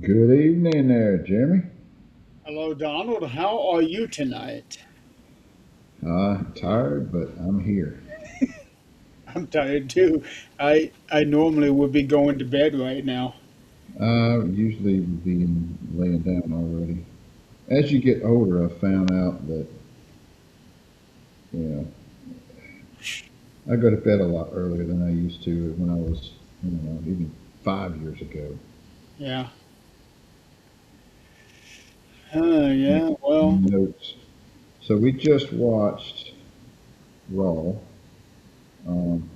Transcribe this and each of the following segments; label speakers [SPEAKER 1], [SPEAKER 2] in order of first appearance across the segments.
[SPEAKER 1] Good evening there, Jeremy.
[SPEAKER 2] Hello, Donald. How are you tonight?
[SPEAKER 1] Tired, but I'm here.
[SPEAKER 2] I'm tired too. I normally would be going to bed right now.
[SPEAKER 1] Usually be laying down already. As you get older, I found out that, you know, I go to bed a lot earlier than I used to when I was, even 5 years ago.
[SPEAKER 2] Yeah. Yeah. Well,
[SPEAKER 1] Notes. So we just watched Raw. Um,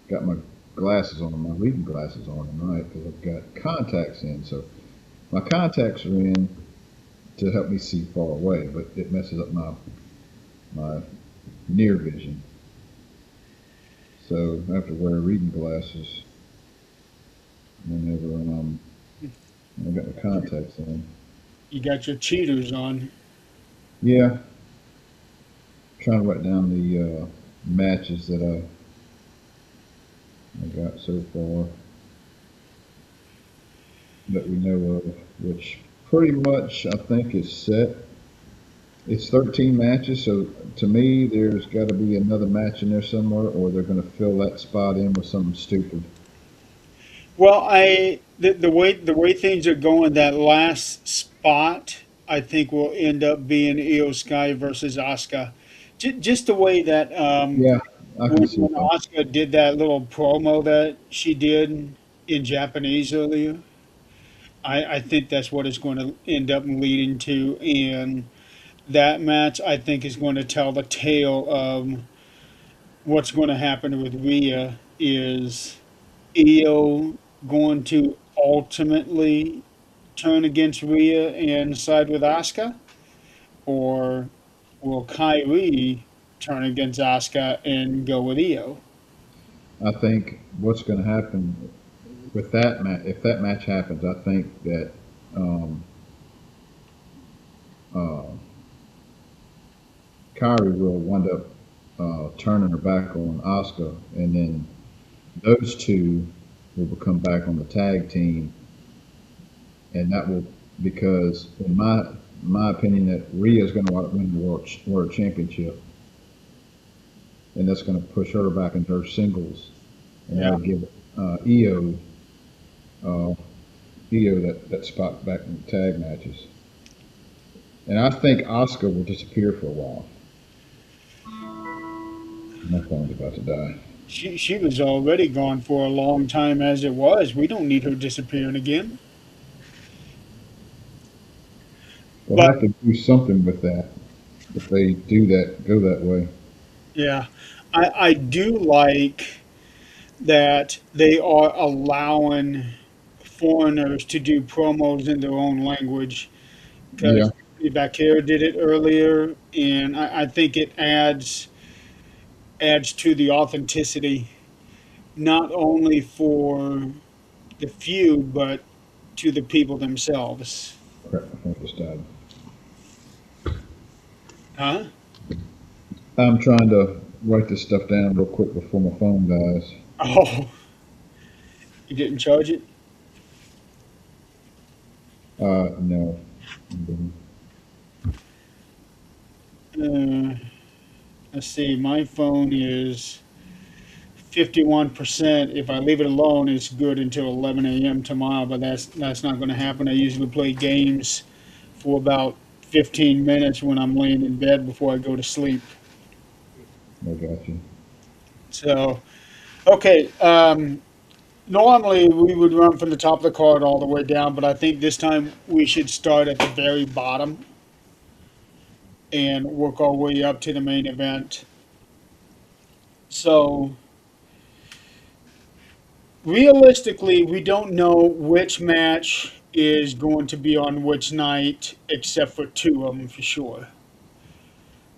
[SPEAKER 1] got my glasses on, my reading glasses on tonight because I've got contacts in. So my contacts are in to help me see far away, but it messes up my near vision. So I have to wear reading glasses whenever I got my contacts in.
[SPEAKER 2] you got your cheaters on.
[SPEAKER 1] Yeah, trying to write down the matches that I got so far that we know of, which pretty much I think is set. It's 13 matches, so to me, there's got to be another match in there somewhere, or they're going to fill that spot in with something stupid.
[SPEAKER 2] Well, the way things are going, that last spot I think will end up being Io Sky versus Asuka. Just the way that
[SPEAKER 1] Yeah, I can see
[SPEAKER 2] when
[SPEAKER 1] that.
[SPEAKER 2] Asuka did that little promo that she did in Japanese earlier. I think that's what it's going to end up leading to. And that match, I think, is going to tell the tale of what's going to happen with Rhea. Is Io going to ultimately turn against Rhea and side with Asuka? Or will Kyrie turn against Asuka and go with Io?
[SPEAKER 1] I think what's going to happen with that match, if that match happens, I think that um, uh, Kyrie will wind up turning her back on Asuka, and then those two will become back on the tag team, and that will because in my opinion that Rhea is going to win the world championship, and that's going to push her back into her singles, and
[SPEAKER 2] Yeah.
[SPEAKER 1] that'll give Io uh, Io that spot back in the tag matches. And I think Asuka will disappear for a while. My phone's about to die.
[SPEAKER 2] She was already gone for a long time as it was. We don't need her disappearing again.
[SPEAKER 1] They'll
[SPEAKER 2] But
[SPEAKER 1] have to do something with that if they do that, go that way.
[SPEAKER 2] yeah, I do like that they are allowing foreigners to do promos in their own language
[SPEAKER 1] Yeah,
[SPEAKER 2] because Bakir did it earlier, and I think it adds to the authenticity not only for the feud but to the people themselves.
[SPEAKER 1] crap, my phone just died.
[SPEAKER 2] Huh?
[SPEAKER 1] I'm trying to write this stuff down real quick before my phone dies.
[SPEAKER 2] Oh, you didn't charge it?
[SPEAKER 1] No.
[SPEAKER 2] Uh, let's see. My phone is 51%. If I leave it alone, it's good until 11 a.m. tomorrow, but that's not going to happen. I usually play games for about 15 minutes when I'm laying in bed before I go to sleep.
[SPEAKER 1] I got you.
[SPEAKER 2] So, okay. Normally we would run from the top of the card all the way down, but I think this time we should start at the very bottom and work our way up to the main event. So, realistically, we don't know which match is going to be on which night, except for two of them for sure.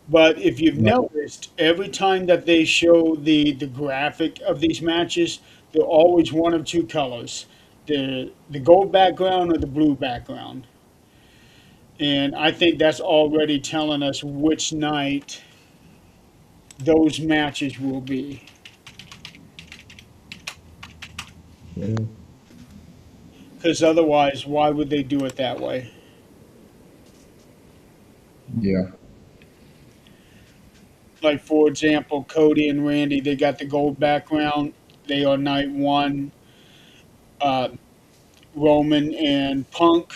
[SPEAKER 2] But if you've
[SPEAKER 1] Right.
[SPEAKER 2] noticed, every time that they show the graphic of these matches, they're always one of two colors: the gold background or the blue background. And I think that's already telling us which night those matches will be.
[SPEAKER 1] Yeah.
[SPEAKER 2] Because otherwise, why would they do it that way?
[SPEAKER 1] Yeah.
[SPEAKER 2] Like, for example, Cody and Randy, they got the gold background. They are night one. Uh, Roman and Punk,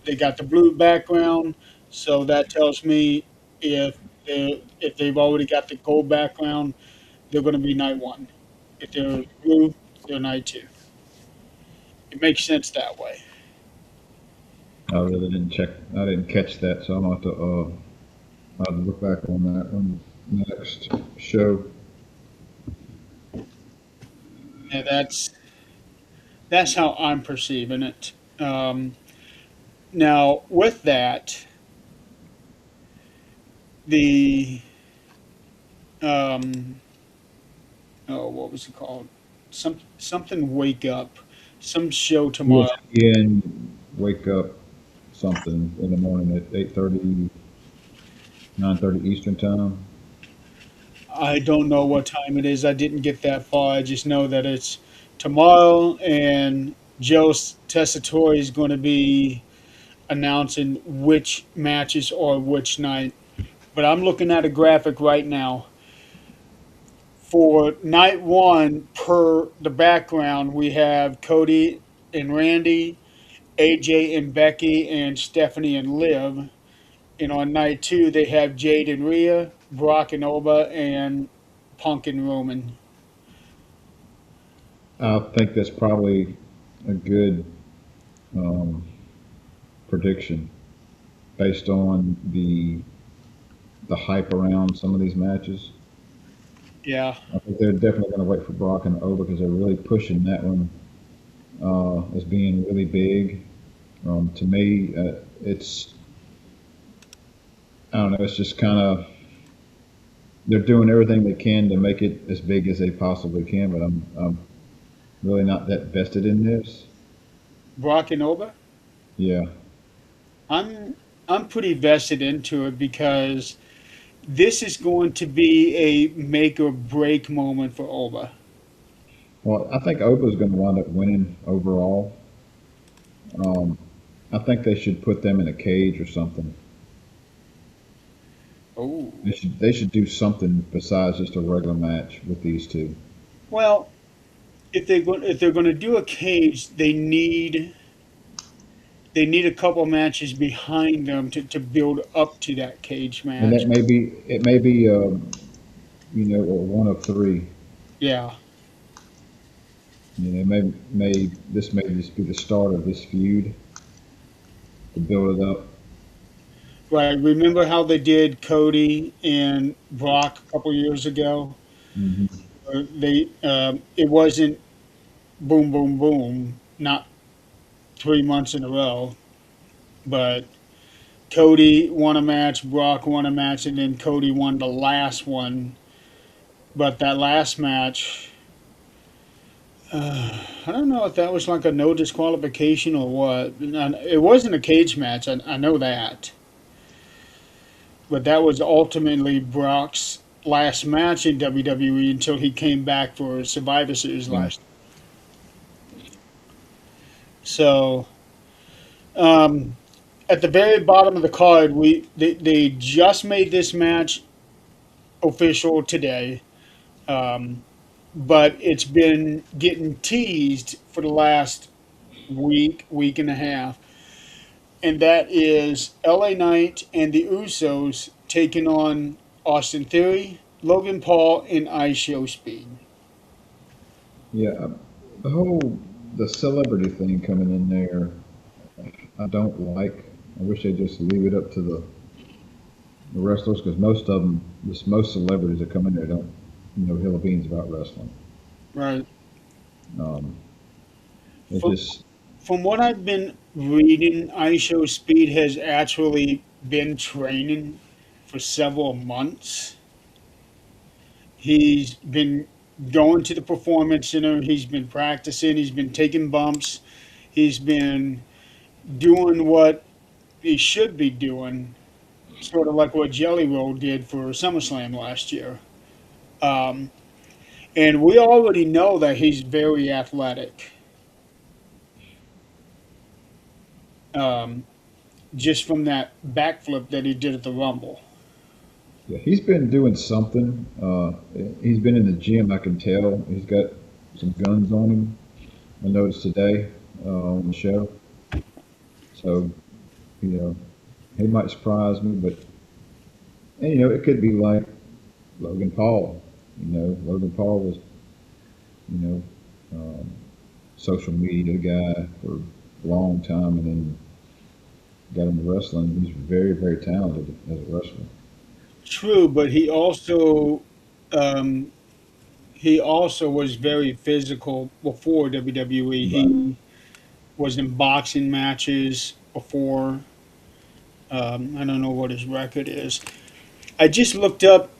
[SPEAKER 2] they got the blue background. So that tells me if they've already got the gold background, they're going to be night one. If they're blue, they're night two. It makes sense that way.
[SPEAKER 1] I really didn't check. I didn't catch that, so I'm gonna have to I'll have to look back on that one next show.
[SPEAKER 2] And that's how I'm perceiving it. Now, with that, the um, oh, what was it called? Something Wake Up, some show tomorrow.
[SPEAKER 1] ESPN wake up something in the morning at 8:30, 9:30 Eastern time.
[SPEAKER 2] I don't know what time it is. I didn't get that far. I just know that it's tomorrow, and Joe Tessitore is going to be announcing which matches are which night. But I'm looking at a graphic right now. For night one, per the background, we have Cody and Randy, AJ and Becky, and Stephanie and Liv. And on night two, they have Jade and Rhea, Brock and Oba, and Punk and Roman.
[SPEAKER 1] I think that's probably a good um, prediction based on the hype around some of these matches.
[SPEAKER 2] Yeah,
[SPEAKER 1] I think they're definitely going to wait for Brock and O because they're really pushing that one as being really big. To me, it's I don't know. It's just kind of they're doing everything they can to make it as big as they possibly can. But I'm really not that vested in this.
[SPEAKER 2] Brock and Oba.
[SPEAKER 1] Yeah.
[SPEAKER 2] I'm I'm pretty vested into it because this is going to be a make or break moment for Oba.
[SPEAKER 1] Well, I think Oba's going to wind up winning overall. Um, I think they should put them in a cage or something.
[SPEAKER 2] Oh,
[SPEAKER 1] They should do something besides just a regular match with these two.
[SPEAKER 2] well, if they're going to do a cage, they need a couple matches behind them to build up to that cage
[SPEAKER 1] And
[SPEAKER 2] match.
[SPEAKER 1] that may be it may be one of three.
[SPEAKER 2] Yeah,
[SPEAKER 1] May this may just be the start of this feud to build it up.
[SPEAKER 2] right. Remember how they did Cody and Brock a couple years ago?
[SPEAKER 1] Hmm.
[SPEAKER 2] They it wasn't boom, boom, boom, not 3 months in a row, but Cody won a match, Brock won a match, and then Cody won the last one. But that last match, I don't know if that was like a no disqualification or what. It wasn't a cage match, I know that. But that was ultimately Brock's last match in WWE until he came back for Survivor Series
[SPEAKER 1] Yeah.
[SPEAKER 2] last. So, um, at the very bottom of the card, they just made this match official today. Um, but it's been getting teased for the last week and a half, and that is LA Knight and the Usos taking on Austin Theory, Logan Paul, and ISO Speed.
[SPEAKER 1] Yeah. The whole the celebrity thing coming in there, I don't like. I wish they just leave it up to the wrestlers because most celebrities that come in there don't know hill of beans about wrestling.
[SPEAKER 2] Right.
[SPEAKER 1] Um, it
[SPEAKER 2] From,
[SPEAKER 1] just
[SPEAKER 2] from what I've been reading, ISO Speed has actually been training for several months. He's been going to the performance center. He's been practicing. He's been taking bumps. He's been doing what he should be doing, sort of like what Jelly Roll did for SummerSlam last year. Um, and we already know that he's very athletic. um, just from that backflip that he did at the Rumble.
[SPEAKER 1] Yeah, he's been doing something. He's been in the gym. I can tell. He's got some guns on him. I noticed today on the show. So you know, he might surprise me, but and, it could be like Logan Paul. Logan Paul was you know um, social media guy for a long time, and then got into wrestling. He's very very talented as a wrestler.
[SPEAKER 2] True, but um, he also was very physical before WWE.
[SPEAKER 1] Right.
[SPEAKER 2] He was in boxing matches before. I don't know what his record is. I just looked up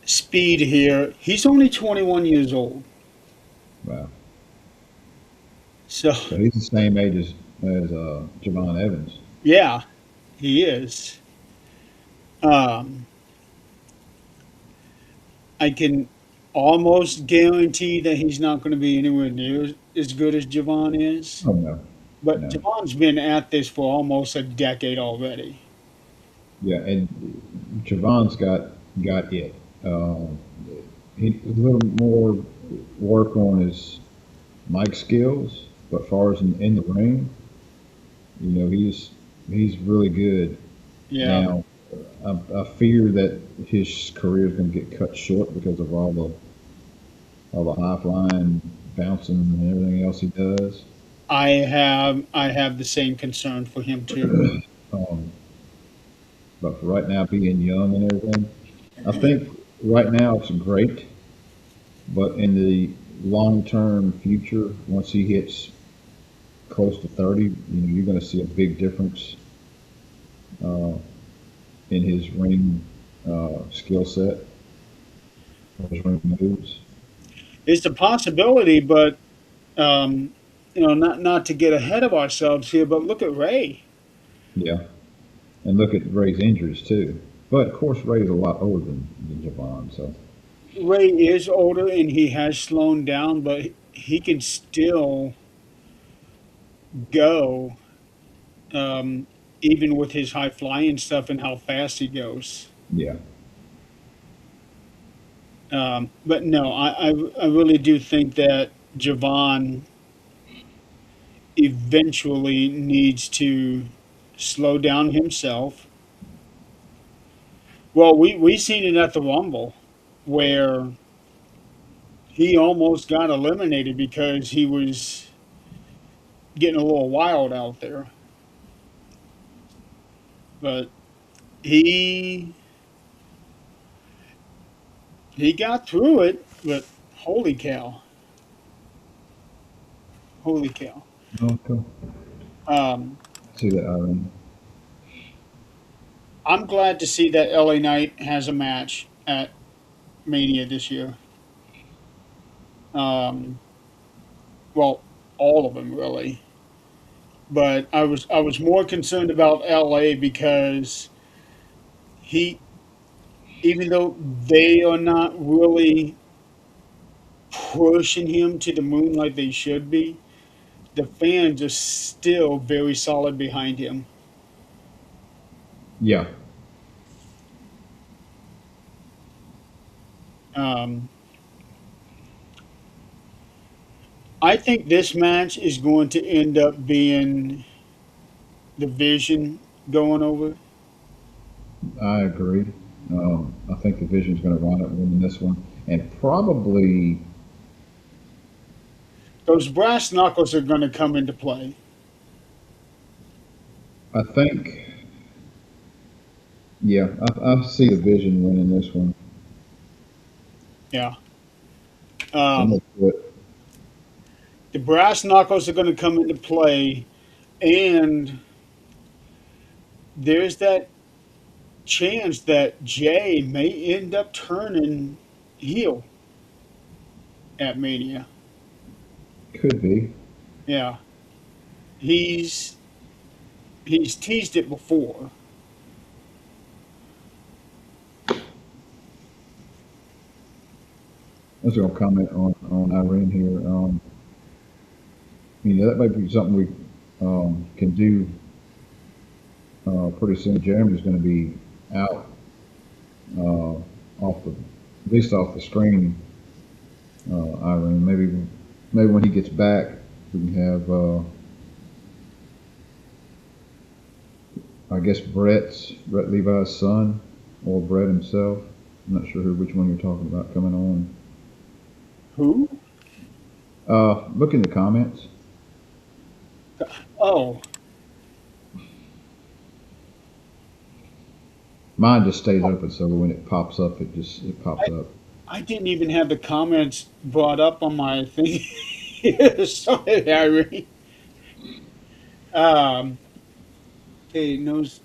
[SPEAKER 2] speed here. He's only 21 years old.
[SPEAKER 1] Wow.
[SPEAKER 2] So,
[SPEAKER 1] So he's the same age as Javon Evans.
[SPEAKER 2] yeah, he is. Um, I can almost guarantee that he's not going to be anywhere near as good as Javon is.
[SPEAKER 1] Oh no,
[SPEAKER 2] But
[SPEAKER 1] no.
[SPEAKER 2] Javon's been at this for almost a decade already.
[SPEAKER 1] Yeah, and Javon's got it. Um, he a little more work on his mic skills, but as far as in the ring, he's really good.
[SPEAKER 2] Yeah,
[SPEAKER 1] Now, I fear that his career is going to get cut short because of all the high flying, bouncing, and everything else he does.
[SPEAKER 2] I have the same concern for him too.
[SPEAKER 1] Um, but for right now, being young and everything, I think right now it's great. But in the long term future, once he hits close to 30, you're going to see a big difference uh, in his ring skill set, his ring moves.
[SPEAKER 2] It's a possibility, but not to get ahead of ourselves here, but look at Ray.
[SPEAKER 1] Yeah. And look at Ray's injuries too. But of course, Ray's a lot older than Javon. So,
[SPEAKER 2] Ray is older and he has slowed down, but he can still go, um, even with his high flying stuff and how fast he goes.
[SPEAKER 1] yeah.
[SPEAKER 2] But no, I really do think that Javon eventually needs to slow down himself. Well, we seen it at the Rumble where he almost got eliminated because he was getting a little wild out there. But he he got through it. But holy cow, holy cow!
[SPEAKER 1] Okay.
[SPEAKER 2] Um,
[SPEAKER 1] See that, Irene?
[SPEAKER 2] I'm glad to see that LA Knight has a match at Mania this year. Um, well, all of them really. But I was more concerned about LA because he, even though they are not really pushing him to the moon like they should be, the fans are still very solid behind him.
[SPEAKER 1] Yeah.
[SPEAKER 2] Um, I think this match is going to end up being the Vision going over.
[SPEAKER 1] I agree. I think the Vision's going to run it winning this one, and probably
[SPEAKER 2] Those brass knuckles are going to come into play.
[SPEAKER 1] I think yeah, I see the Vision winning this one.
[SPEAKER 2] Yeah.
[SPEAKER 1] So I'm
[SPEAKER 2] Um,
[SPEAKER 1] gonna put
[SPEAKER 2] the brass knuckles are going to come into play, and there's that chance that Jay may end up turning heel at Mania.
[SPEAKER 1] could be.
[SPEAKER 2] Yeah, he's he's teased it before.
[SPEAKER 1] I was going to comment on Irene here. That might be something we can do pretty soon. Jeremy's going to be out uh, off the at least off the screen. Irene, maybe when he gets back, we can have I guess Brett Levi's son or Brett himself. I'm not sure which one you're talking about coming on.
[SPEAKER 2] Who?
[SPEAKER 1] Look in the comments.
[SPEAKER 2] Oh,
[SPEAKER 1] Mine just stays open, so when it pops up, it pops
[SPEAKER 2] I,
[SPEAKER 1] up.
[SPEAKER 2] I didn't even have the comments brought up on my thing. Sorry, Harry. Um, hey, knows.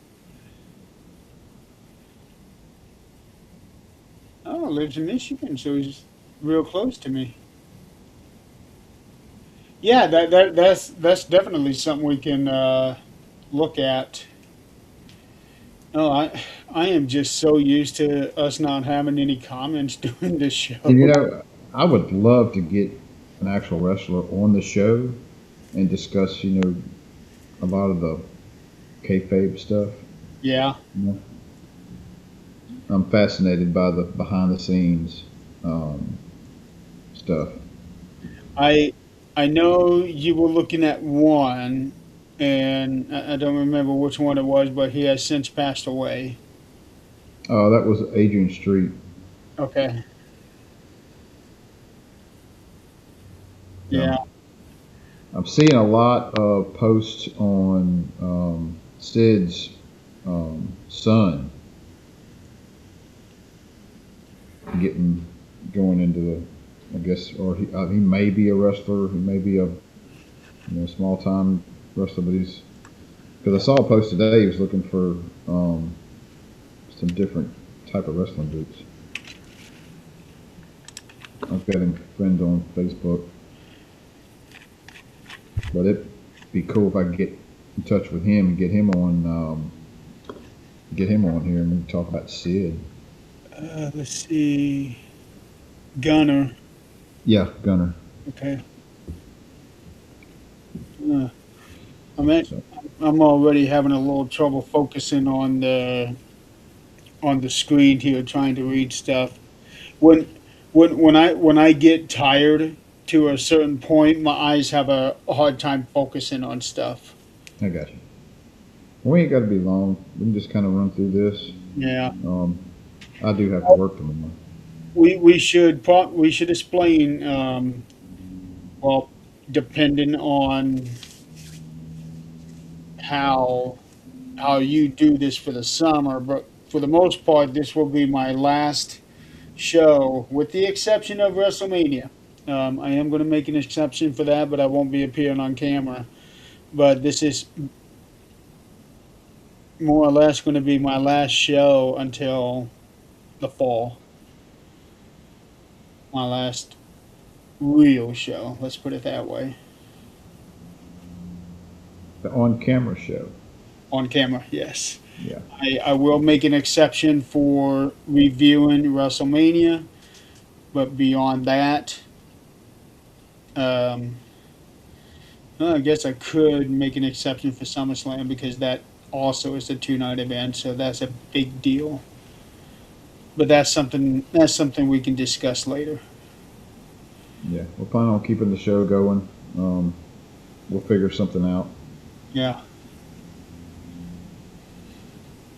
[SPEAKER 2] Oh, lives in Michigan, so he's real close to me. Yeah, that's definitely something we can look at. Oh, I am just so used to us not having any comments during the
[SPEAKER 1] And
[SPEAKER 2] show.
[SPEAKER 1] I would love to get an actual wrestler on the show and discuss, a lot of the kayfabe stuff.
[SPEAKER 2] Yeah,
[SPEAKER 1] You know, I'm fascinated by the behind the scenes um, stuff.
[SPEAKER 2] I I know you were looking at one, and I don't remember which one it was, but he has since passed away.
[SPEAKER 1] That was Adrian Street.
[SPEAKER 2] Okay, yeah,
[SPEAKER 1] Um, I'm seeing a lot of posts on Sid's son getting going into I guess, or he may be a wrestler, he may be a small time wrestler, but he's because I saw a post today. He was looking for some different type of wrestling boots. I've got him friends on Facebook, but it'd be cool if I could get in touch with him and get him on here and we can talk about Sid.
[SPEAKER 2] let's see, Gunner.
[SPEAKER 1] Yeah, Gunner.
[SPEAKER 2] Okay, uh, I'm at,
[SPEAKER 1] So
[SPEAKER 2] I'm already having a little trouble focusing on the screen here, trying to read stuff. When when I get tired to a certain point, my eyes have a hard time focusing on stuff.
[SPEAKER 1] I got you. We ain't got to be long. We can just kind of run through this.
[SPEAKER 2] Yeah.
[SPEAKER 1] Um, I do have to work tomorrow.
[SPEAKER 2] We should explain well, depending on how how you do this for the summer, but for the most part this will be my last show with the exception of WrestleMania. I am going to make an exception for that, but I won't be appearing on camera. But this is more or less going to be my last show until the fall. My last real show, let's put it that way.
[SPEAKER 1] The on camera show.
[SPEAKER 2] On camera, yes.
[SPEAKER 1] Yeah.
[SPEAKER 2] I will make an exception for reviewing WrestleMania, but beyond that, um, well, I guess I could make an exception for SummerSlam because that also is a 2 night event, so that's a big deal. But that's something we can discuss later.
[SPEAKER 1] Yeah. We're planning on keeping the show going. Um, we'll figure something out.
[SPEAKER 2] Yeah.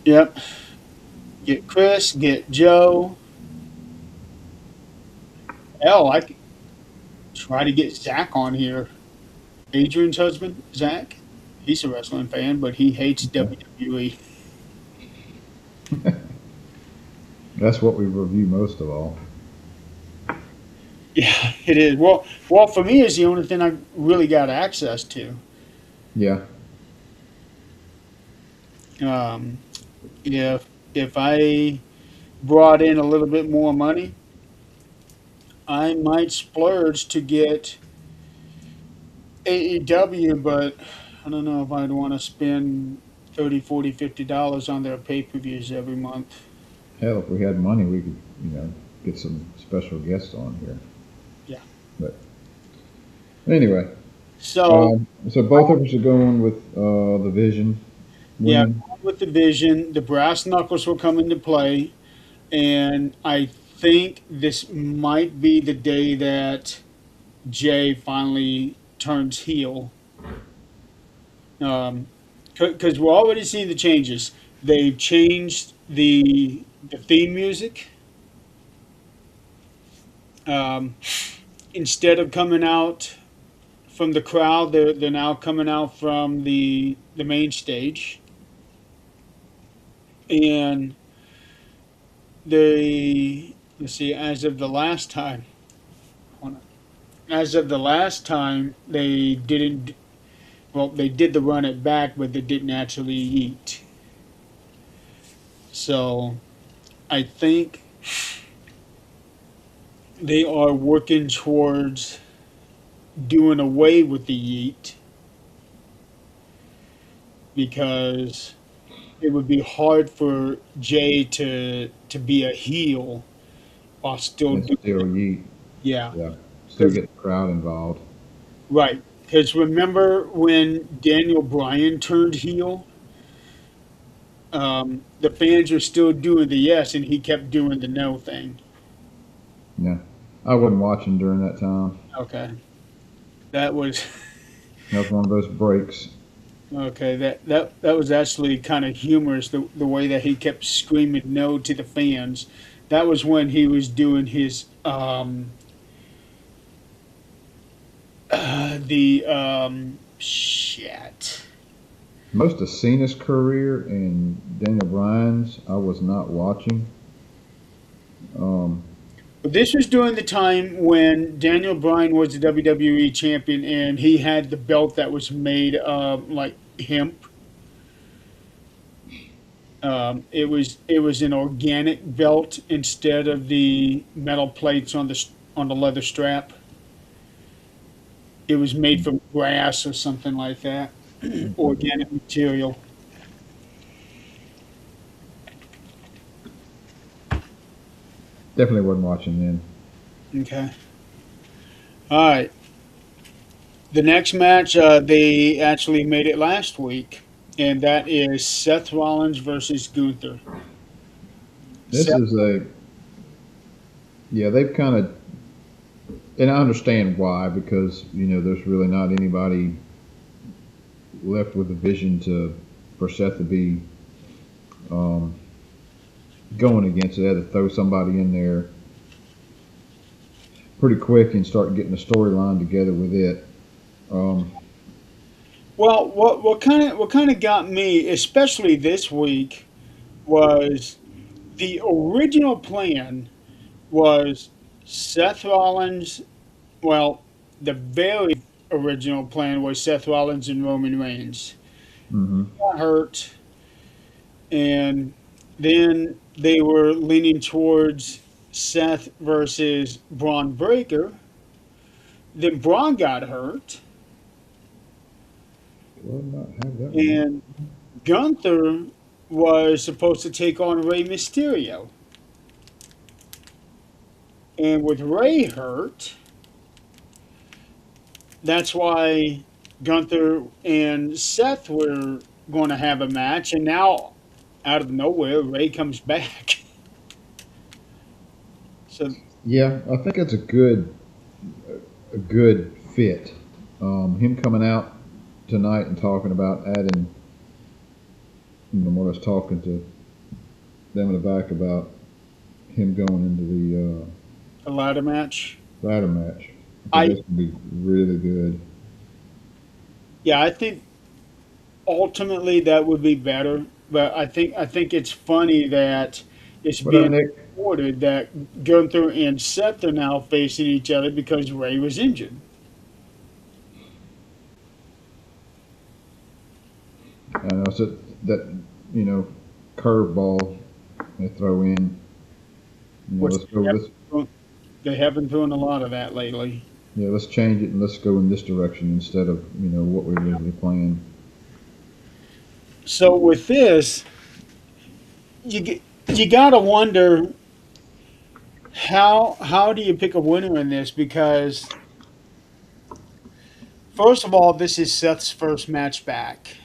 [SPEAKER 2] Yep. Get Chris, get Joe. Hell, I could try to get Zach on here. Adrian's husband, Zach. He's a wrestling fan, but he hates
[SPEAKER 1] Okay.
[SPEAKER 2] WWE.
[SPEAKER 1] That's what we review most of all.
[SPEAKER 2] Yeah, it is. Well, for me, it's the only thing I really got access to.
[SPEAKER 1] Yeah.
[SPEAKER 2] Um, if I brought in a little bit more money, I might splurge to get AEW, but I don't know if I'd want to spend 30, 40, $50 on their pay-per-views every month.
[SPEAKER 1] Hell, if we had money, we could, get some special guests on here.
[SPEAKER 2] Yeah.
[SPEAKER 1] But anyway,
[SPEAKER 2] So
[SPEAKER 1] So both of us are going with the Vision
[SPEAKER 2] yeah,
[SPEAKER 1] winning.
[SPEAKER 2] with the Vision, the brass knuckles will come into play, and I think this might be the day that Jay finally turns heel. Because we're already seeing the changes. They've changed the theme music. Um, Instead of coming out from the crowd, they're now coming out from the main stage, and they let's see. As of the last time, they didn't. Well, they did the run it back, but they didn't actually eat. So I think they are working towards doing away with the yeet because it would be hard for Jay to be a heel while still
[SPEAKER 1] And
[SPEAKER 2] doing
[SPEAKER 1] still Yeet.
[SPEAKER 2] yeah.
[SPEAKER 1] Yeah. Still
[SPEAKER 2] Because
[SPEAKER 1] get the crowd involved.
[SPEAKER 2] right, because remember when Daniel Bryan turned heel, the fans were still doing the yes, and he kept doing the no thing.
[SPEAKER 1] Yeah. I wasn't watching during that time.
[SPEAKER 2] Okay, that was
[SPEAKER 1] That was one of those breaks.
[SPEAKER 2] okay. That was actually kind of humorous. The way that he kept screaming no to the fans. That was when he was doing his the shit.
[SPEAKER 1] Most of Cena's career and Daniel Bryan's, I was not watching. Um,
[SPEAKER 2] But this was during the time when Daniel Bryan was the WWE champion, and he had the belt that was made of like hemp. It was an organic belt instead of the metal plates on the leather strap. It was made from grass or something like that, organic material.
[SPEAKER 1] Definitely wasn't watching then.
[SPEAKER 2] Okay. All right. The next match, they actually made it last week, and that is Seth Rollins versus Gunther.
[SPEAKER 1] This
[SPEAKER 2] Seth,
[SPEAKER 1] is a yeah. They've kind of, and I understand why, because there's really not anybody left with a vision to for Seth to be um, going against it. They had to throw somebody in there pretty quick and start getting a storyline together with it. Um,
[SPEAKER 2] well, what kind of got me, especially this week, was the original plan was Seth Rollins. Well, the very original plan was Seth Rollins and Roman Reigns.
[SPEAKER 1] hmm
[SPEAKER 2] Got hurt, and then they were leaning towards Seth versus Braun Breaker. Then Braun got hurt,
[SPEAKER 1] Will not have that one.
[SPEAKER 2] and Gunther was supposed to take on Rey Mysterio. And with Rey hurt, that's why Gunther and Seth were going to have a match. And now, out of nowhere, Rey comes back. So,
[SPEAKER 1] Yeah, I think it's a good fit. Him coming out tonight and talking about adding, when I was talking to them in the back about him going into the
[SPEAKER 2] a ladder match.
[SPEAKER 1] ladder match. I think
[SPEAKER 2] I
[SPEAKER 1] that's gonna be really good.
[SPEAKER 2] Yeah, I think ultimately that would be better. But I think it's funny that it's
[SPEAKER 1] But I
[SPEAKER 2] being
[SPEAKER 1] mean,
[SPEAKER 2] reported that Gunther and Seth are now facing each other because Rey was injured.
[SPEAKER 1] I know so that you know curveball they throw in.
[SPEAKER 2] Which
[SPEAKER 1] Let's go.
[SPEAKER 2] they have been doing a lot of that lately.
[SPEAKER 1] Let's change it and let's go in this direction instead of what we originally planned.
[SPEAKER 2] So with this, you gotta wonder how do you pick a winner in this? Because First of all, this is Seth's first match back.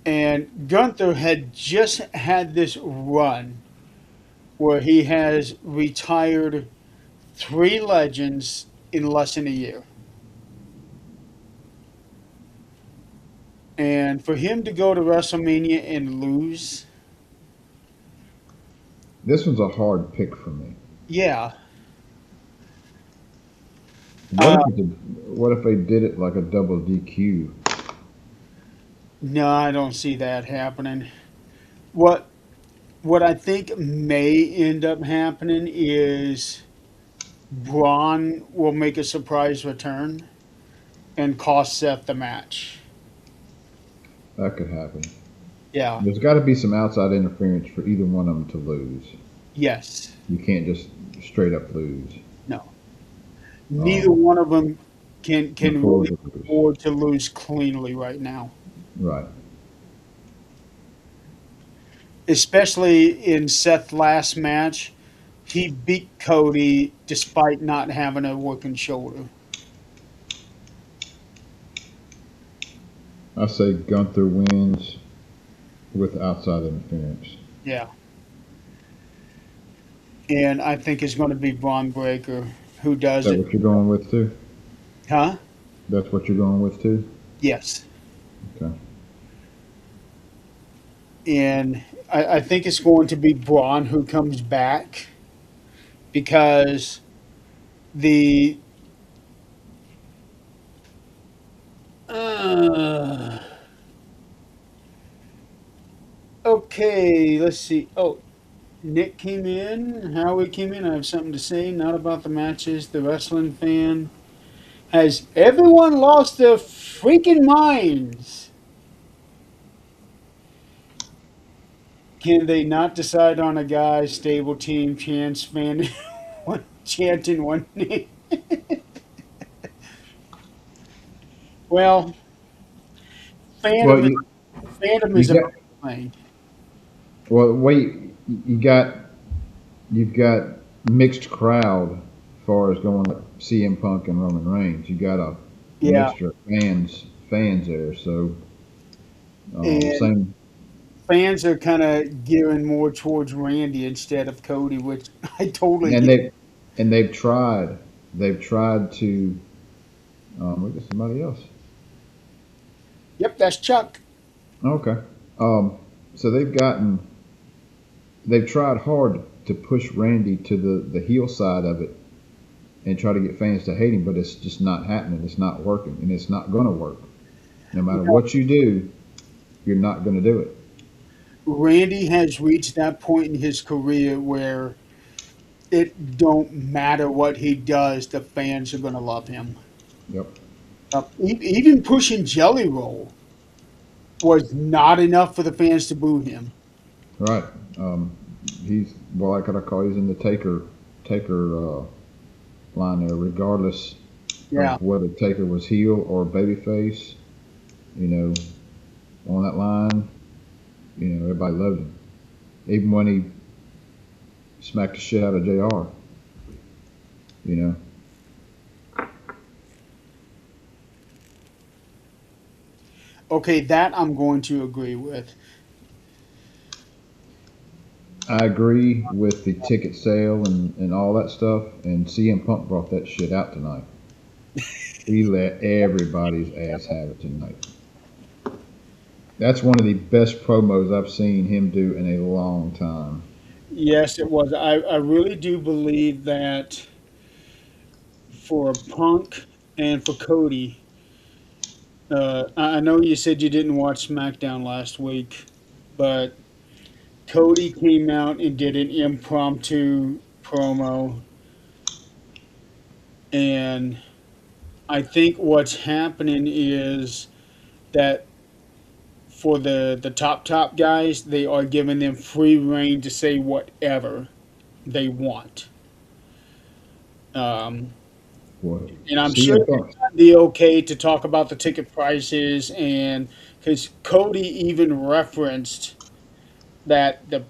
[SPEAKER 2] And Gunther had just had this run where he has retired three legends in less than a year. And for him to go to WrestleMania and lose,
[SPEAKER 1] This one's a hard pick for me.
[SPEAKER 2] yeah.
[SPEAKER 1] What
[SPEAKER 2] Uh,
[SPEAKER 1] if it's a, what if they did it like a double DQ?
[SPEAKER 2] no, I don't see that happening. What what I think may end up happening is Braun will make a surprise return and cost Seth the match.
[SPEAKER 1] That could happen.
[SPEAKER 2] Yeah.
[SPEAKER 1] There's got to be some outside interference for either one of them to lose.
[SPEAKER 2] Yes.
[SPEAKER 1] You can't just straight up lose.
[SPEAKER 2] No. Neither
[SPEAKER 1] Um,
[SPEAKER 2] one of them
[SPEAKER 1] can
[SPEAKER 2] can
[SPEAKER 1] afford
[SPEAKER 2] really
[SPEAKER 1] to lose.
[SPEAKER 2] afford to lose cleanly right now.
[SPEAKER 1] Right.
[SPEAKER 2] Especially in Seth's last match, he beat Cody despite not having a working shoulder.
[SPEAKER 1] I say Gunther wins with outside interference.
[SPEAKER 2] Yeah. And I think it's going to be Braun Breaker who
[SPEAKER 1] Is
[SPEAKER 2] does
[SPEAKER 1] that
[SPEAKER 2] it.
[SPEAKER 1] what you're going with too?
[SPEAKER 2] Huh?
[SPEAKER 1] That's what you're going with too?
[SPEAKER 2] Yes.
[SPEAKER 1] Okay.
[SPEAKER 2] And I think it's going to be Braun who comes back because the uh, okay, let's see. Oh, Nick came in. Howie came in. I have something to say, not about the matches. The wrestling fan. Has everyone lost their freaking minds? Can they not decide on a guy, stable team, chance fan, chanting one name? Well,
[SPEAKER 1] Well,
[SPEAKER 2] fandom is fandom
[SPEAKER 1] you
[SPEAKER 2] is a
[SPEAKER 1] got
[SPEAKER 2] thing.
[SPEAKER 1] well. Wait, you got you've got mixed crowd as far as going like CM Punk and Roman Reigns. You got a
[SPEAKER 2] Yeah,
[SPEAKER 1] mixture of fans there. So
[SPEAKER 2] and
[SPEAKER 1] same.
[SPEAKER 2] fans are kind of gearing more towards Randy instead of Cody, which I totally
[SPEAKER 1] And
[SPEAKER 2] get.
[SPEAKER 1] they've tried to look at somebody else.
[SPEAKER 2] Yep, that's Chuck.
[SPEAKER 1] Okay. Um, so they've tried hard to push Randy to the heel side of it and try to get fans to hate him, but it's just not happening. It's not working, and it's not going to work. No matter what you do, you're not going to do it.
[SPEAKER 2] Randy has reached that point in his career where it don't matter what he does, the fans are going to love him.
[SPEAKER 1] Yep.
[SPEAKER 2] Even pushing Jelly Roll was not enough for the fans to boo him.
[SPEAKER 1] Right. Um, he's well. I gotta call. He's in the Taker line there, regardless
[SPEAKER 2] Yeah,
[SPEAKER 1] of whether Taker was heel or babyface. You know, on that line, everybody loved him. Even when he smacked the shit out of JR, you know.
[SPEAKER 2] okay, that I'm going to agree with.
[SPEAKER 1] I agree with the ticket sale and all that stuff, and CM Punk brought that shit out tonight. He let everybody's ass have it tonight. That's one of the best promos I've seen him do in a long time.
[SPEAKER 2] Yes, it was. I really do believe that for Punk and for Cody, I know you said you didn't watch SmackDown last week, but Cody came out and did an impromptu promo, and I think what's happening is that for the top guys, they are giving them free reign to say whatever they want. Um,
[SPEAKER 1] What
[SPEAKER 2] and I'm sure
[SPEAKER 1] CM
[SPEAKER 2] they
[SPEAKER 1] Punk?
[SPEAKER 2] got the okay to talk about the ticket prices, and because Cody even referenced that the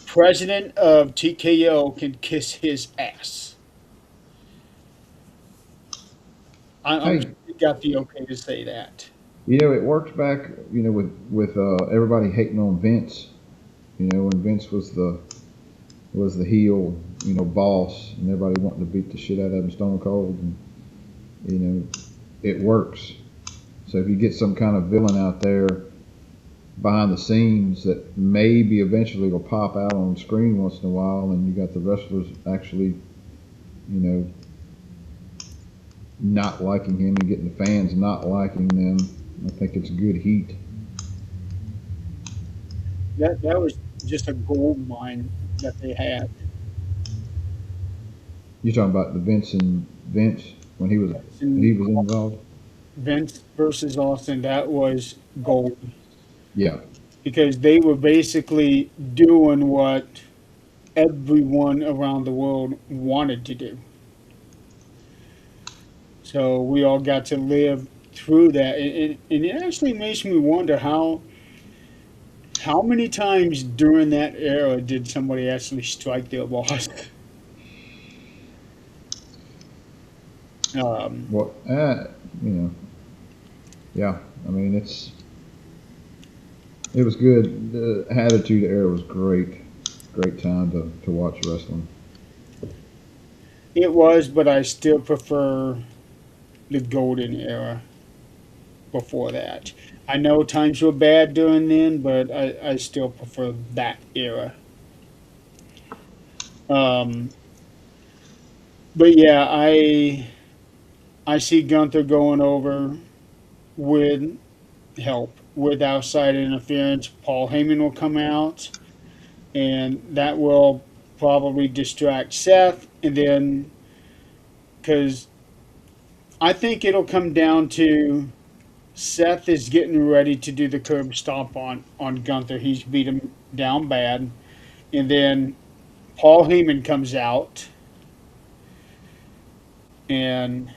[SPEAKER 2] president of TKO can kiss his ass. I'm sure
[SPEAKER 1] Hey,
[SPEAKER 2] you got the okay to say that.
[SPEAKER 1] it works back, with everybody hating on Vince. When Vince was the heel, boss, and everybody wanting to beat the shit out of him, Stone Cold, and you know, it works. So if you get some kind of villain out there behind the scenes that maybe eventually will pop out on screen once in a while, and you got the wrestlers actually, you know, not liking him and getting the fans not liking them, I think it's good heat.
[SPEAKER 2] That was just a gold mine that they had.
[SPEAKER 1] You're talking about the Vince when he was
[SPEAKER 2] And
[SPEAKER 1] involved.
[SPEAKER 2] Vince versus Austin, that was gold
[SPEAKER 1] Yeah,
[SPEAKER 2] because they were basically doing what everyone around the world wanted to do. So we all got to live through that, and it actually makes me wonder how many times during that era did somebody actually strike their boss? Um,
[SPEAKER 1] what you know, yeah. I mean, it was good. The Attitude Era was great. Great time to watch wrestling.
[SPEAKER 2] it was, but I still prefer the golden era before that. I know times were bad during then, but I still prefer that era. Um, but yeah, I see Gunther going over with help with outside interference. Paul Heyman will come out, and that will probably distract Seth, and then because I think it'll come down to Seth is getting ready to do the curb stomp on Gunther. He's beat him down bad, and then Paul Heyman comes out, and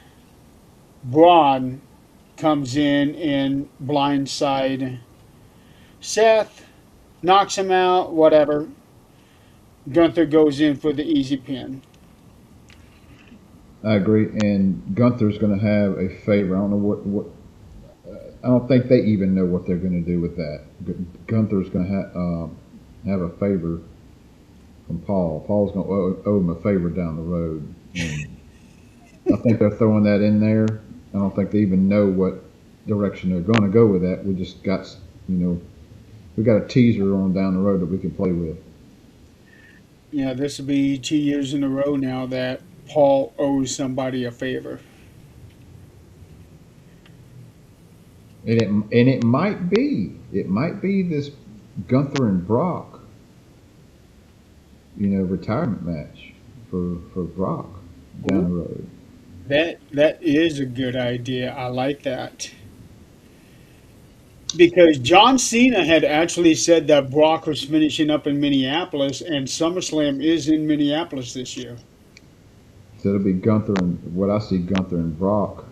[SPEAKER 2] Braun comes in and blindside Seth, knocks him out, whatever. Gunther goes in for the easy pin.
[SPEAKER 1] I agree. And Gunther's going to have a favor. I don't know what. I don't think they even know what they're going to do with that. Gunther's going to have a favor from Paul. Paul's going to owe him a favor down the road, and I think they're throwing that in there. I don't think they even know what direction they're going to go with that. We just got, you know, we got a teaser on down the road that we can play with.
[SPEAKER 2] Yeah, this will be 2 years in a row now that Paul owes somebody a favor.
[SPEAKER 1] And it might be this Gunther and Brock, retirement match for Brock down
[SPEAKER 2] Ooh,
[SPEAKER 1] the road.
[SPEAKER 2] that is a good idea. I like that. Because John Cena had actually said that Brock was finishing up in Minneapolis, and SummerSlam is in Minneapolis this year.
[SPEAKER 1] So it'll be Gunther and what I see Gunther and Brock,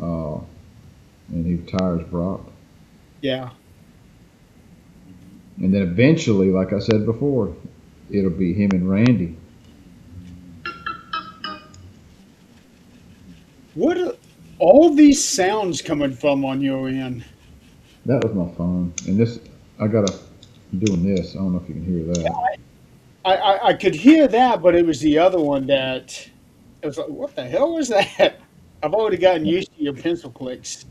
[SPEAKER 1] uh, and he retires Brock,
[SPEAKER 2] Yeah.
[SPEAKER 1] and then eventually, like I said before, it'll be him and Randy.
[SPEAKER 2] What are all these sounds coming from on your end?
[SPEAKER 1] That was my phone, and this I gotta doing this. I don't know if you can hear that.
[SPEAKER 2] I could hear that, but it was the other one that it was like, what the hell was that? I've already gotten used to your pencil clicks.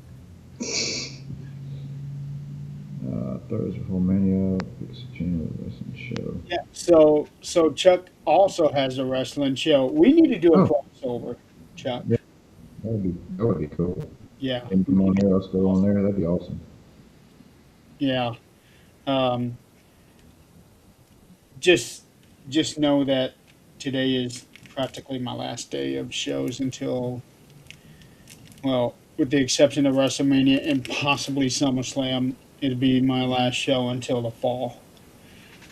[SPEAKER 1] Thursday before Mania, fix the channel wrestling show.
[SPEAKER 2] Yeah. So Chuck also has a wrestling show. We need to do a
[SPEAKER 1] Oh,
[SPEAKER 2] crossover,
[SPEAKER 1] yeah,
[SPEAKER 2] Chuck.
[SPEAKER 1] that would be cool.
[SPEAKER 2] Yeah.
[SPEAKER 1] And
[SPEAKER 2] We
[SPEAKER 1] come on
[SPEAKER 2] need to
[SPEAKER 1] there,
[SPEAKER 2] do
[SPEAKER 1] let's go on there. That'd be awesome.
[SPEAKER 2] Yeah. Um, just just know that today is practically my last day of shows until, well, with the exception of WrestleMania and possibly SummerSlam, it'll be my last show until the fall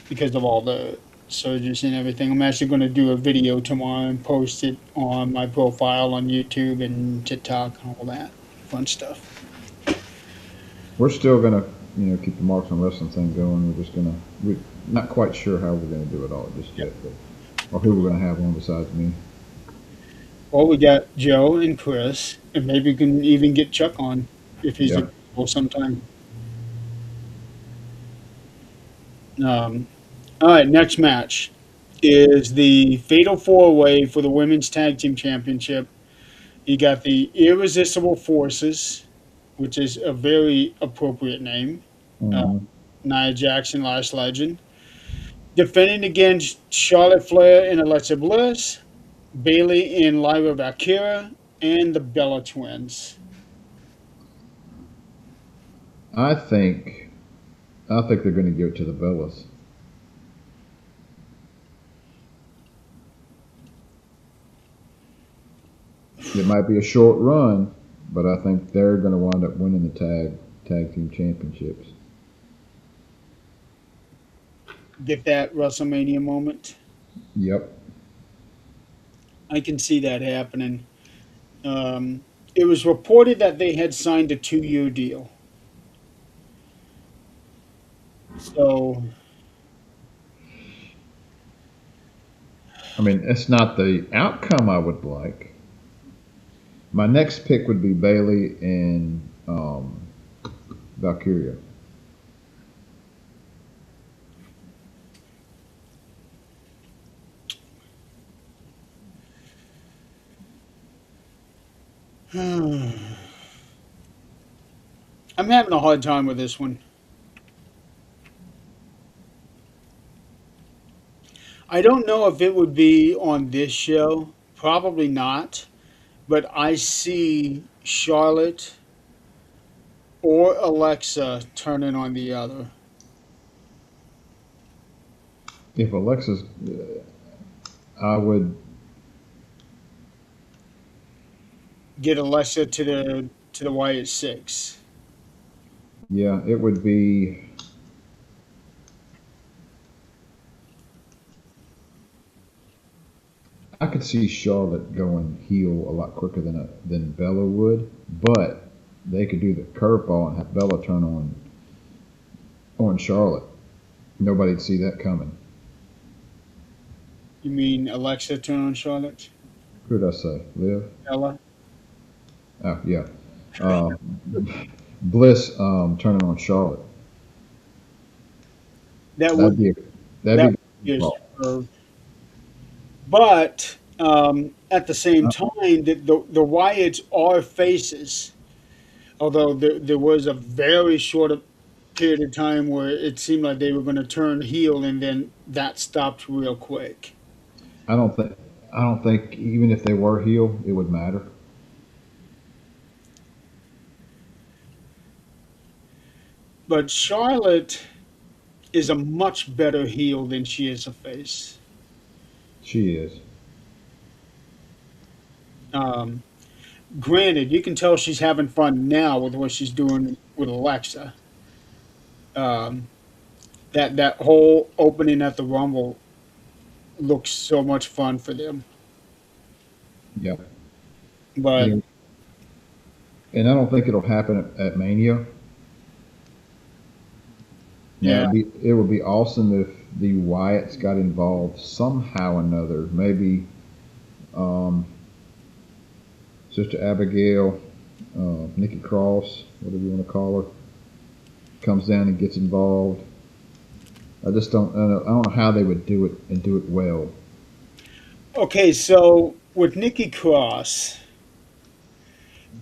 [SPEAKER 2] because of all the surgeries and everything. I'm actually going to do a video tomorrow and post it on my profile on YouTube and TikTok and all that fun stuff.
[SPEAKER 1] We're still gonna, keep the Marks on Wrestling thing going. We're not quite sure how we're gonna do it all just yet, but or who we're gonna have on besides me.
[SPEAKER 2] Well, we got Joe and Chris, and maybe we can even get Chuck on if he's
[SPEAKER 1] Yeah.
[SPEAKER 2] available sometime. Um, all right, next match is the Fatal Four Way for the Women's Tag Team Championship. You got the Irresistible Forces, which is a very appropriate name. Uh,
[SPEAKER 1] Hmm.
[SPEAKER 2] Nia Jackson, Last Legend. Defending against Charlotte Flair and Alexa Bliss, Bailey and Lyra Valkyria, and the Bella Twins.
[SPEAKER 1] I think I think they're going to give it to the Bellas. It might be a short run, but I think they're going to wind up winning the tag team championships.
[SPEAKER 2] Get that WrestleMania moment.
[SPEAKER 1] Yep.
[SPEAKER 2] I can see that happening. Um, it was reported that they had signed a 2-year deal. So,
[SPEAKER 1] I mean, it's not the outcome I would like. My next pick would be Bailey and Valkyria.
[SPEAKER 2] I'm having a hard time with this one. I don't know if it would be on this show. Probably not. But I see Charlotte or Alexa turning on the other.
[SPEAKER 1] If Alexa's, I would,
[SPEAKER 2] Get Alexa to the Wyatt Six.
[SPEAKER 1] yeah, it would be. I could see Charlotte going heel a lot quicker than Bella would, but they could do the curveball and have Bella turn on Charlotte. Nobody'd see that coming.
[SPEAKER 2] You mean Alexa turn on Charlotte?
[SPEAKER 1] Who did I say? Liv?
[SPEAKER 2] Ella?
[SPEAKER 1] Oh yeah. Um, Bliss turning on Charlotte.
[SPEAKER 2] That would
[SPEAKER 1] That'd be a, that'd
[SPEAKER 2] that
[SPEAKER 1] be
[SPEAKER 2] would
[SPEAKER 1] a
[SPEAKER 2] be a
[SPEAKER 1] call.
[SPEAKER 2] swerve. But at the same
[SPEAKER 1] Uh,
[SPEAKER 2] time, the Wyatts are faces. Although there was a very short period of time where it seemed like they were going to turn heel, and then that stopped real quick.
[SPEAKER 1] I don't think I don't think even if they were heel, it would matter.
[SPEAKER 2] But Charlotte is a much better heel than she is a face.
[SPEAKER 1] She is.
[SPEAKER 2] Um, Granted, you can tell she's having fun now with what she's doing with Alexa. Um, that whole opening at the Rumble looks so much fun for them.
[SPEAKER 1] Yeah.
[SPEAKER 2] But
[SPEAKER 1] And, and I don't think it'll happen at Mania. Now
[SPEAKER 2] yeah,
[SPEAKER 1] it would be awesome if the Wyatts got involved somehow or another. Maybe um, Sister Abigail, Nikki Cross, whatever you want to call her, comes down and gets involved. I don't know how they would do it and do it well.
[SPEAKER 2] okay. So with Nikki Cross,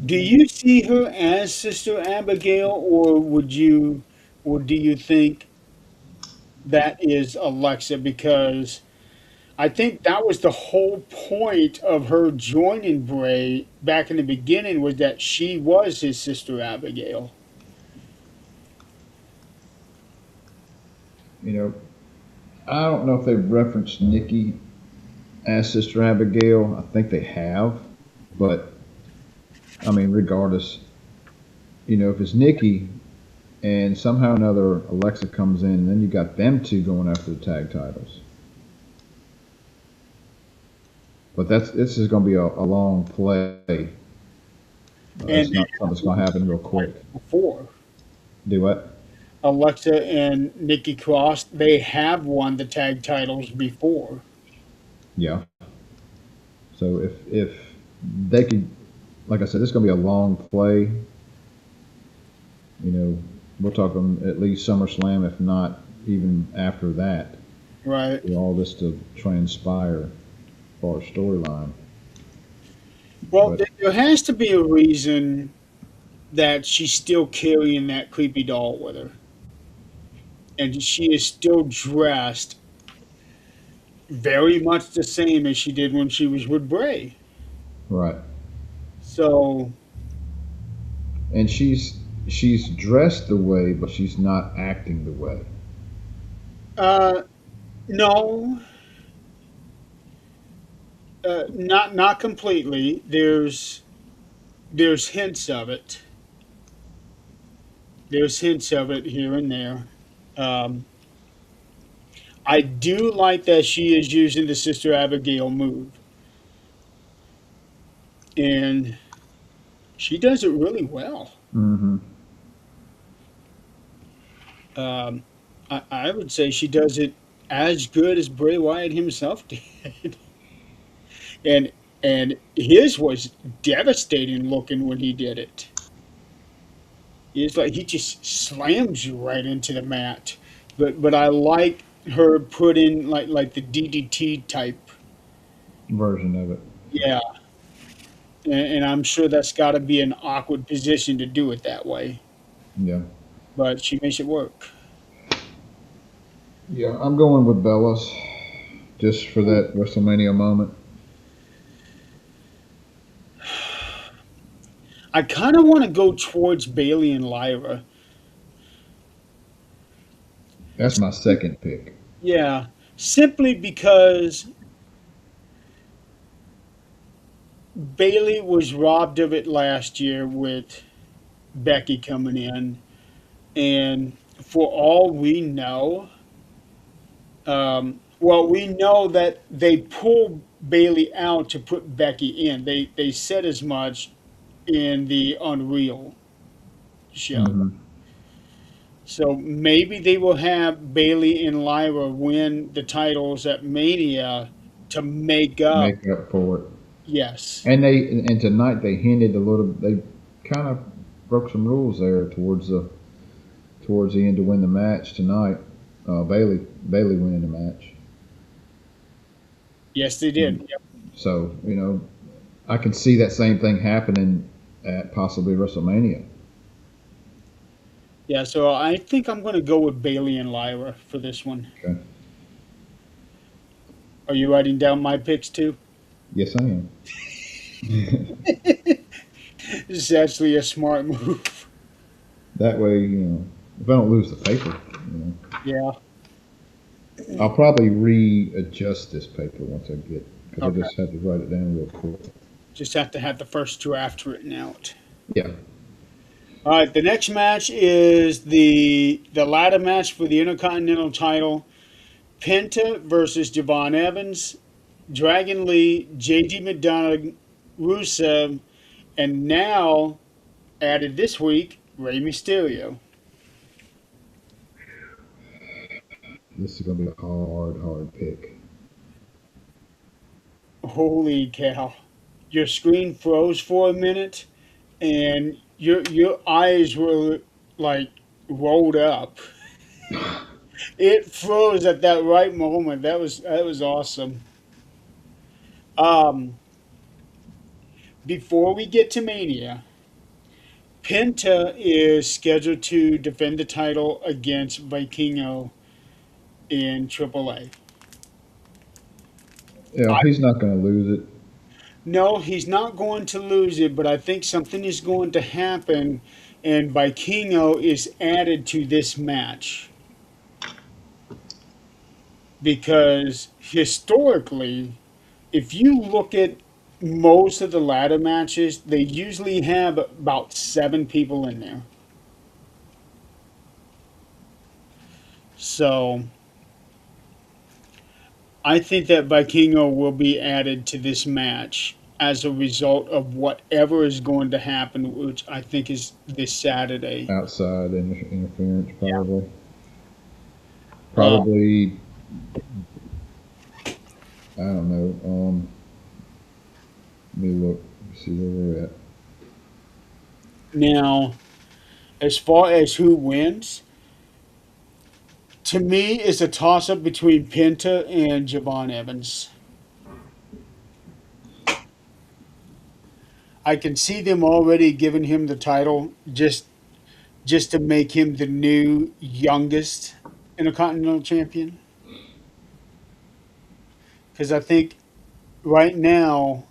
[SPEAKER 2] do you see her as Sister Abigail, or do you think that is Alexa? Because I think that was the whole point of her joining Bray back in the beginning, was that she was his Sister Abigail.
[SPEAKER 1] You know, I don't know if they referenced Nikki as Sister Abigail. I think they have, but I mean, regardless, if it's Nikki and somehow or another Alexa comes in, and then you got them two going after the tag titles. But this is going to be a long play.
[SPEAKER 2] And
[SPEAKER 1] It's not something that's going to happen real quick.
[SPEAKER 2] before
[SPEAKER 1] Do what?
[SPEAKER 2] Alexa and Nikki Cross, they have won the tag titles before.
[SPEAKER 1] Yeah. So if they could, like I said, it's going to be a long play. You know, we're talking at least SummerSlam, if not even after that,
[SPEAKER 2] Right.
[SPEAKER 1] for all this to transpire for our storyline.
[SPEAKER 2] Well,
[SPEAKER 1] But
[SPEAKER 2] there has to be a reason that she's still carrying that creepy doll with her, and she is still dressed very much the same as she did when she was with Bray.
[SPEAKER 1] right,
[SPEAKER 2] So,
[SPEAKER 1] and she's dressed the way, but she's not acting the way.
[SPEAKER 2] uh, no, not completely. There's hints of it. There's hints of it here and there. Um, I do like that she is using the Sister Abigail move, and she does it really well.
[SPEAKER 1] Hmm.
[SPEAKER 2] Um, I would say she does it as good as Bray Wyatt himself did, and his was devastating looking when he did it. It's like he just slams you right into the mat. But I like her put in like the DDT type.
[SPEAKER 1] Version of it.
[SPEAKER 2] Yeah, and I'm sure that's got to be an awkward position to do it that way.
[SPEAKER 1] Yeah.
[SPEAKER 2] But she makes it work.
[SPEAKER 1] Yeah, I'm going with Bellas just for that WrestleMania moment.
[SPEAKER 2] I kind of want to go towards Bailey and Lyra.
[SPEAKER 1] That's my second pick.
[SPEAKER 2] Yeah, simply because Bailey was robbed of it last year with Becky coming in, and for all we know, well, we know that they pulled Bailey out to put Becky in. They said as much in the Unreal show.
[SPEAKER 1] Hmm.
[SPEAKER 2] So maybe they will have Bailey and Lyra win the titles at Mania to make up.
[SPEAKER 1] Make up for it.
[SPEAKER 2] Yes.
[SPEAKER 1] And tonight they hinted a little. They kind of broke some rules there towards the end to win the match tonight. Bailey winning the match.
[SPEAKER 2] Yes, they
[SPEAKER 1] And
[SPEAKER 2] did. Yep.
[SPEAKER 1] so I can see that same thing happening at possibly WrestleMania.
[SPEAKER 2] Yeah, so I think I'm going to go with Bailey and Lyra for this one.
[SPEAKER 1] Okay.
[SPEAKER 2] Are you writing down my picks too?
[SPEAKER 1] Yes, I am.
[SPEAKER 2] This is actually a smart move.
[SPEAKER 1] That way, if I don't lose the paper,
[SPEAKER 2] Yeah.
[SPEAKER 1] I'll probably readjust this paper once I get because I
[SPEAKER 2] Okay.
[SPEAKER 1] just had to write it down real quick.
[SPEAKER 2] Just have to have the first draft written out.
[SPEAKER 1] Yeah.
[SPEAKER 2] All right. The next match is the ladder match for the Intercontinental title. Penta versus Javon Evans, Dragon Lee, JD McDonough, Rusev, and now added this week, Rey Mysterio.
[SPEAKER 1] This is gonna be a hard pick.
[SPEAKER 2] Holy cow. Your screen froze for a minute and your eyes were like rolled up. It froze at that right moment. That was awesome. Um, Before we get to Mania, Penta is scheduled to defend the title against Vikingo in AAA.
[SPEAKER 1] Yeah,
[SPEAKER 2] I,
[SPEAKER 1] he's not gonna lose it.
[SPEAKER 2] no, he's not going to lose it, but I think something is going to happen, and Vikingo is added to this match because historically, if you look at most of the ladder matches, they usually have about 7 people in there. So I think that Vikingo will be added to this match as a result of whatever is going to happen, which I think is this Saturday.
[SPEAKER 1] Outside interference, probably.
[SPEAKER 2] Uh,
[SPEAKER 1] I don't know. Let me look. See where we're at.
[SPEAKER 2] Now, as far as who wins, to me, it's a toss up between Penta and Javon Evans. I can see them already giving him the title just to make him the new youngest Intercontinental Champion. Because I think right now,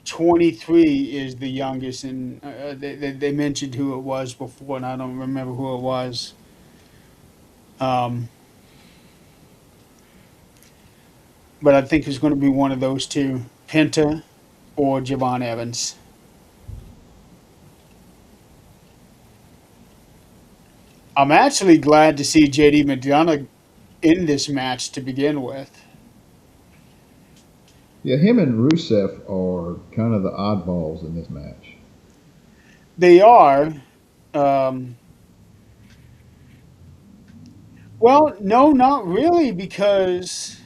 [SPEAKER 2] 23 is the youngest, and they mentioned who it was before, and I don't remember who it was. Um, but I think it's going to be one of those two, Penta or Javon Evans. I'm actually glad to see JD McDonough in this match to begin with.
[SPEAKER 1] Yeah, him and Rusev are kind of the oddballs in this match.
[SPEAKER 2] They are. Um, well, no, not really, because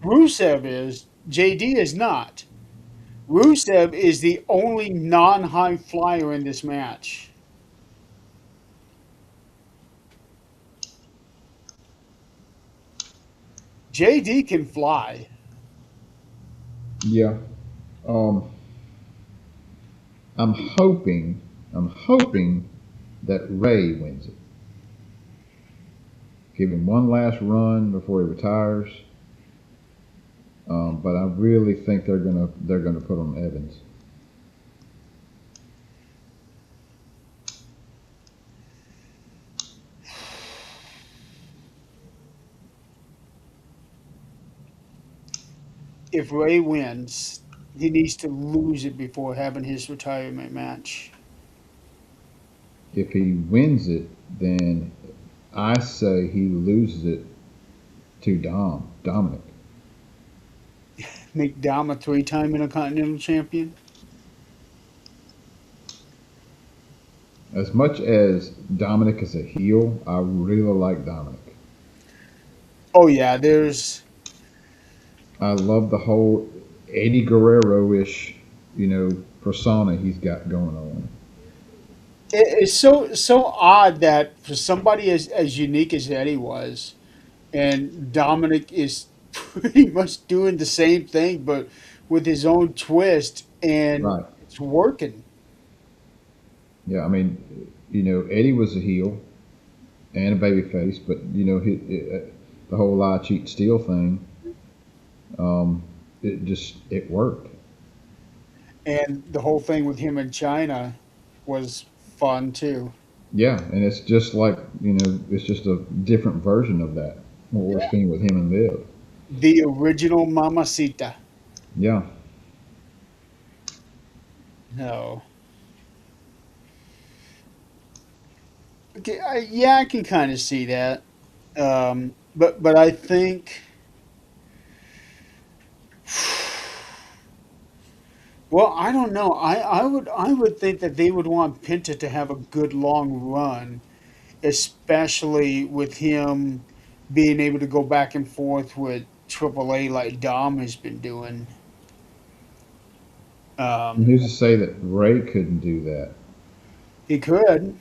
[SPEAKER 2] Rusev is. JD is not. Rusev is the only non high flyer in this match. JD can fly.
[SPEAKER 1] Yeah. Um, I'm hoping, I'm hoping that Ray wins it. Give him one last run before he retires. But I really think they're gonna put on Evans.
[SPEAKER 2] If Ray wins, he needs to lose it before having his retirement match.
[SPEAKER 1] If he wins it, then I say he loses it to Dominic.
[SPEAKER 2] Make Dom a 3-time Intercontinental Champion.
[SPEAKER 1] As much as Dominic is a heel, I really like Dominic.
[SPEAKER 2] Oh, yeah, there's.
[SPEAKER 1] I love the whole Eddie Guerrero-ish, persona he's got going on.
[SPEAKER 2] It's so odd that for somebody as unique as Eddie was, and Dominic is pretty much doing the same thing, but with his own twist, and
[SPEAKER 1] Right.
[SPEAKER 2] it's working.
[SPEAKER 1] Yeah, I mean, Eddie was a heel and a babyface, but the whole lie, cheat, steal thing, um, it worked.
[SPEAKER 2] And the whole thing with him in China was fun too.
[SPEAKER 1] Yeah, and it's just like it's just a different version of that. What we're seeing with him and Liv.
[SPEAKER 2] The original Mamacita.
[SPEAKER 1] Yeah,
[SPEAKER 2] No. Okay, yeah, I can kind of see that. But I think, well, I don't know. I would think that they would want Penta to have a good long run, especially with him being able to go back and forth with AAA like Dom has been doing.
[SPEAKER 1] and
[SPEAKER 2] Um,
[SPEAKER 1] who's to say that Ray couldn't do that?
[SPEAKER 2] he could,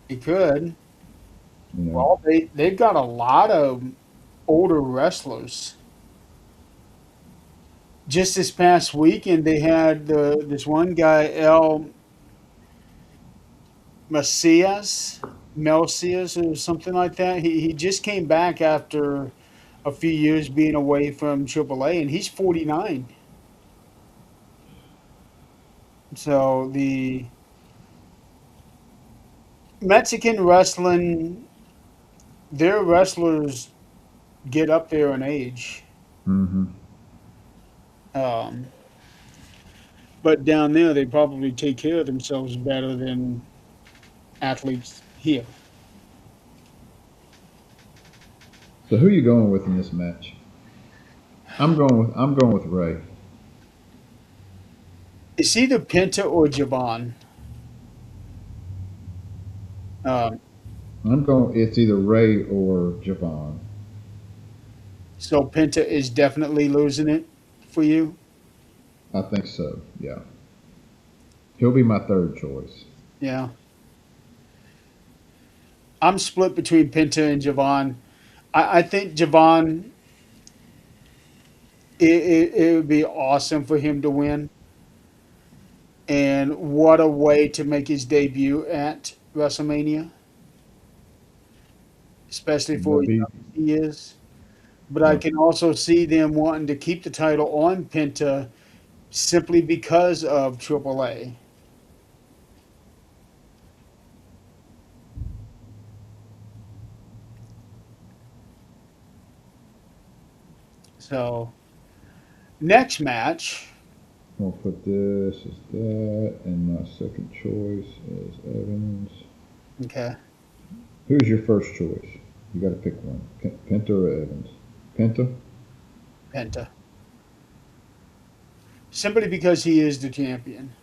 [SPEAKER 2] he could.
[SPEAKER 1] You know,
[SPEAKER 2] Well, they've got a lot of older wrestlers. Just this past weekend, they had this one guy, El Macias, Melcias, or something like that. He just came back after a few years being away from AAA, and he's 49. So the Mexican wrestling, their wrestlers get up there in age.
[SPEAKER 1] hmm
[SPEAKER 2] Um, but down there, they probably take care of themselves better than athletes here.
[SPEAKER 1] So who are you going with in this match? I'm going with Ray.
[SPEAKER 2] It's either Penta or Javon. Um,
[SPEAKER 1] I'm going. It's either Ray or Javon.
[SPEAKER 2] so Penta is definitely losing it for you.
[SPEAKER 1] I think so. Yeah, he'll be my third choice.
[SPEAKER 2] Yeah. I'm split between Penta and Javon. I think Javon, it would be awesome for him to win. And what a way to make his debut at WrestleMania, especially for
[SPEAKER 1] That'd
[SPEAKER 2] as
[SPEAKER 1] be
[SPEAKER 2] young as he is. But I
[SPEAKER 1] yeah.
[SPEAKER 2] can also see them wanting to keep the title on Penta simply because of AAA. So, next match.
[SPEAKER 1] I'll put this as that, and my second choice is Evans.
[SPEAKER 2] Okay,
[SPEAKER 1] Who's your first choice? You got to pick one. Penta or Evans? Penta.
[SPEAKER 2] Penta. Simply because he is the champion.